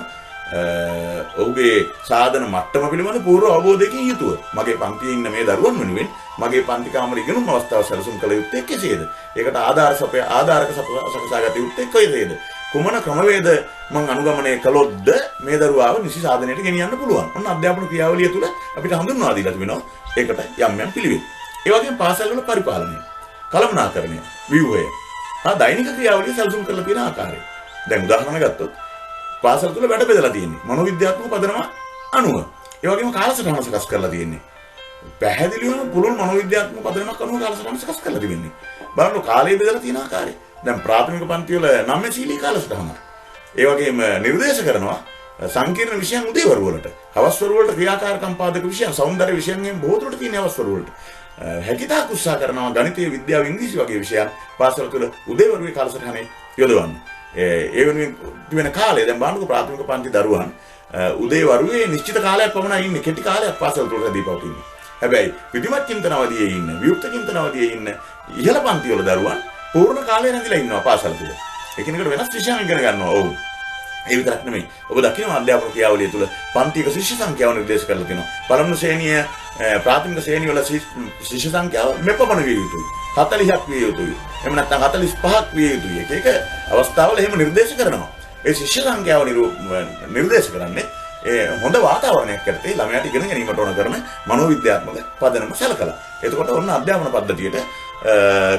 ඔහුගේ සාධන මට්ටම පිළිබඳ පූර්ව අවබෝධයකින් යුතුව මගේ පන්තියේ ඉන්න මේ දරුවන් වෙනුවෙන් මගේ පන්ති කාමර ඉගෙනුම් අවස්ථාව සැලසුම් කළ යුත්තේ කෙසේද? ඒකට ආධාරක සකසා ගත යුත්තේ කොයිද? කුමන ක්‍රමවේද මම අනුගමනය කළොත්ද මේ දරුවාව නිසි සාධනයට ගෙනියන්න පුළුවන්? ඔන්න අධ්‍යාපන ක්‍රියාවලිය තුළ අපිට හඳුන්වා දීලා තිබෙනවා ඒකට යම් පිළිවෙත්. ඒ වගේම පාසල් වල පරිපාලනය, කළමනාකරණය, ව්‍යුහය, දෛනික ක්‍රියාවලිය සැලසුම් කරලා තියෙන ආකාරය. දැන් උදාහරණ ගත්තොත් පාසල් තුල වැඩ බෙදලා තියෙන්නේ මනෝවිද්‍යාත්මක පදනම අනුව. ඒ වගේම කාලසටහන සකස් කරලා තියෙන්නේ පැහැදිලිවම පුළුල් මනෝවිද්‍යාත්මක පදනමක් අනුව කාලසටහන සකස් කරලා තිබෙන්නේ. බලන්න කාලය බෙදලා තියෙන ආකාරය. දැන් ප්‍රාථමික පන්ති වල නම්‍යශීලී කාලසටහන. ඒ වගේම නිර්දේශ කරනවා සංකීර්ණ විෂයන් උදේවරු වලට, හවස්වරු වලට ක්‍රියාකාරකම් පාදක විෂයන්, සෞන්දර්ය විෂයන් ගෙන් බොහෝ දුරට තියෙන හවස්වරු වලට. හැකියතාක් උත්සාහ කරනවා ගණිතය, විද්‍යාව, ඉංග්‍රීසි වගේ විෂයන් පාසල් තුළ උදේවරුේ කාලසටහනේ යොදවන්න. ඒ වෙනුවෙන් තිබෙන කාලය දැන් බලන්නකො ප්‍රාථමික පන්ති දරුවන් උදේවරුේ නිශ්චිත කාලයක් පමණයි ඉන්නේ, කෙටි කාලයක් පාසල් තුළ රැඳී පවතින්නේ. හැබැයි විධිමත් චින්තන අවධියේ ඉන්න, වියුක්ත චින්තන අවධියේ ඉන්න ඉහළ පන්ති වල දරුවන් පූර්ණ කාලය රැඳිලා ඉන්නවා පාසල් තුළ. එකිනෙකට වෙනස් විෂයන් ඉගෙන ගන්නවා. ඔව්. ඒ විතරක් නෙමෙයි. ඔබ දකිනවා අධ්‍යාපන ක්‍රියාවලිය තුළ පන්තික ශිෂ්‍ය සංඛ්‍යාව නිර්දේශ කරලා තියෙනවා. පළමු ශ්‍රේණිය ප්‍රාථමික ශ්‍රේණිය වල ශිෂ්‍ය සංඛ්‍යාව මෙපමණ විය යුතුයි. 40ක් විය යුතුයි. එහෙම නැත්නම් 45ක් විය යුතුයි. එක අවස්ථාවල එහෙම නිර්දේශ කරනවා. ඒ ශිෂ්‍ය සංඛ්‍යාව නිර්දේශ කරන්නේ හොඳ වාතාවරණයක් යටතේ ළමයාට ඉගෙන ගැනීමට ඕන කරන මනෝවිද්‍යාත්මක පදනම සැලකලා. එතකොට ඔන්න අධ්‍යාපන පද්ධතියට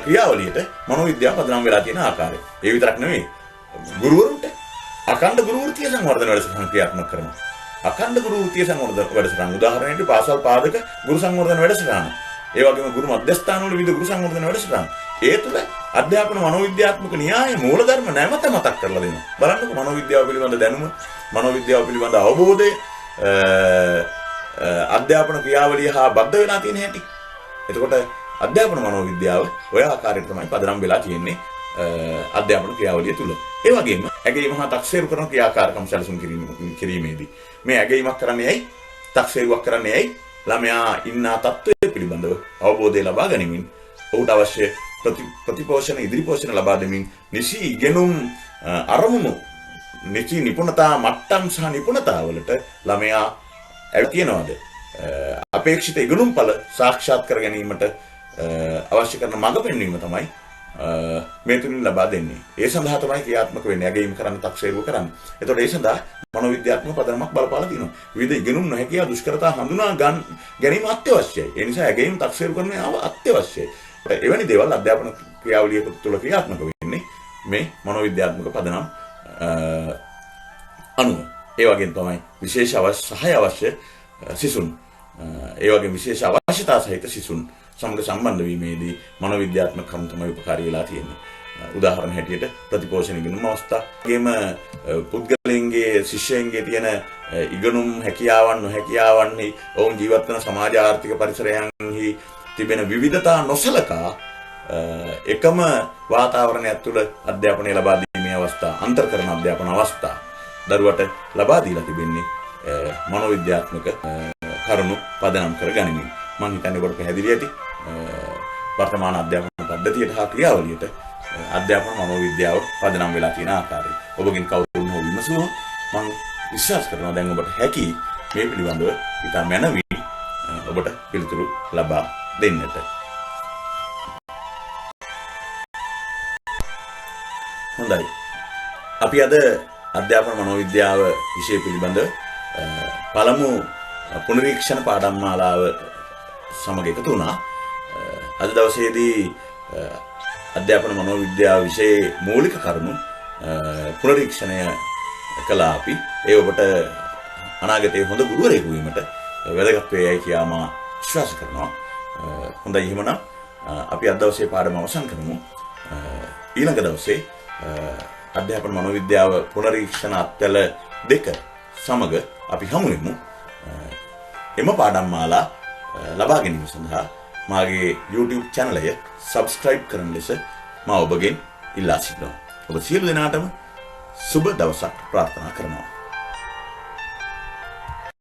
ක්‍රියාවලියට මනෝවිද්‍යාව පදනම් වෙලා තියෙන ආකාරය. ඒ විතරක් නෙමෙයි. ගුරුවරුන්ට අඛණ්ඩ ගුරු වෘත්තිය සංවර්ධන වැඩසටහන ක්‍රියාත්මක කරනවා. අඛණ්ඩ ගුරු වෘත්තිය සංවර්ධන වැඩසටහන උදාහරණයක් පාසල් පාදක ගුරු සංවර්ධන වැඩසටහන. ඒ වගේම ගුරු මධ්‍යස්ථාන වල විවිධ ගුරු සංවර්ධන වැඩසටහන. ඒ තුළ අධ්‍යාපන මනෝවිද්‍යාත්මක න්‍යාය මූලධර්ම නැවත මතක් කරලා දෙනවා. බලන්නකො මනෝවිද්‍යාව පිළිබඳ දැනුම, මනෝවිද්‍යාව පිළිබඳ අවබෝධය අධ්‍යාපන ක්‍රියාවලිය හා බද්ධ වෙලා තියෙන හැටි. එතකොට අධ්‍යාපන මනෝවිද්‍යාව ඔය ආකාරයට තමයි පදනම් වෙලා තියෙන්නේ අධ්‍යාපන ක්‍රියාවලිය තුළ. ඒ වගේම ඇගීම හා තක්සේරු කරන ක්‍රියාකාරකම් සැලසුම් කිරීමේදී මේ ඇගීමක් කරන්නේ ඇයි? තක්සේරුවක් කරන්නේ ඇයි? ළමයා ඉන්නා තත්ත්වය පිළිබඳව අවබෝධය ලබා ගැනීමෙන් ඔහුට අවශ්‍ය ප්‍රතිපෝෂණ ඉදිරි පෝෂණ ලබා දෙමින් නිසි ඉගෙනුම් අරමුණු නිසි නිපුණතා මට්ටම් සහ නිපුණතා වලට ළමයා තියනවාද අපේක්ෂිත ඉගෙනුම් ඵල සාක්ෂාත් කර ගැනීමට අවශ්‍ය කරන මඟ පෙන්වීම තමයි මේ තුලින් ලබා දෙන්නේ. ඒ සඳහා තමයි ක්‍රියාත්මක වෙන්නේ. ඇගීම් කරන්න, තක්සේරුව කරන්න. එතකොට ඒ සඳහා මනෝවිද්‍යාත්මක පදනමක් බලපාලා තියෙනවා. විවිධ ඉගෙනුම් නොහැකියා දුෂ්කරතා හඳුනා ගැනීම අත්‍යවශ්‍යයි. ඒ නිසා ඇගීම් තක්සේරු කරන අත්‍යවශ්‍යයි. එවැනි දේවල් අධ්‍යාපන ක්‍රියාවලිය තුළ ක්‍රියාත්මක වෙන්නේ මේ මනෝවිද්‍යාත්මක පදනම් අනුව. ඒ වගේම තමයි විශේෂ සහාය අවශ්‍ය සිසුන්, ඒ වගේම විශේෂ අවශ්‍යතා සහිත සිසුන් සමග සම්බන්ධ වීමේදී මනෝවිද්‍යාත්මක කරුණු තමයි උපකාරී වෙලා තියෙන්නේ. උදාහරණ හැටියට ප්‍රතිපෝෂණ ඉගෙනුම් අවස්ථා, ගෙම පුද්ගලයන්ගේ ශිෂ්‍යයන්ගේ තියෙන ඉගෙනුම් හැකියාවන් නොහැකියාවන්හි ඔවුන් ජීවත් වන සමාජ ආර්ථික පරිසරයන්හි තිබෙන විවිධතා නොසලකා එකම වාතාවරණයක් තුළ අධ්‍යාපනය ලබා දීමේ අවස්ථා, අන්තර් කරන අධ්‍යාපන අවස්ථා දරුවට ලබා දීලා තිබෙන්නේ මනෝවිද්‍යාත්මක කරුණු පදනම් කර ගනිමින්. මම හිතන්නේ ඔබට පැහැදිලි ඇති වර්තමාන අධ්‍යාපන පද්ධතියට හා ක්‍රියාවලියට අධ්‍යාපන මනෝවිද්‍යාව පදනම් වෙලා තියෙන ආකාරය. ඔබගෙන් කවුරුන් හෝ විමසුවොත් මම විශ්වාස කරනවා දැන් ඔබට හැකි මේ පිළිබඳව ඉතා මැනවින් ඔබට පිළිතුරු ලබා දෙන්නට. හොඳයි. අපි අද අධ්‍යාපන මනෝවිද්‍යාව විෂය පිළිබඳව පළමු පුනරීක්ෂණ පාඩම් මාලාව සමග එකතු වුණා. අද දවසේදී අධ්‍යාපන මනෝවිද්‍යාව විෂයේ මූලික කරුණු පුනරීක්ෂණය කළා අපි. ඒ ඔබට අනාගතයේ හොඳ ගුරුවරයෙකු වීමට වැදගත් වේයයි කියලා මම විශ්වාස කරනවා. හොඳයි, එහෙමනම් අපි අද දවසේ පාඩම අවසන් කරමු. ඊළඟ දවසේ අධ්‍යාපන මනෝවිද්‍යාව පුනරීක්ෂණ අත්වල 2 සමග අපි හමු වෙමු. එම පාඩම් මාලා ලබා ගැනීම සඳහා මාගේ YouTube channel එක subscribe කරන ලෙස මම ඔබගෙන් ඉල්ලා සිටිනවා. ඔබ සියලු දෙනාටම සුබ දවසක් ප්‍රාර්ථනා කරනවා.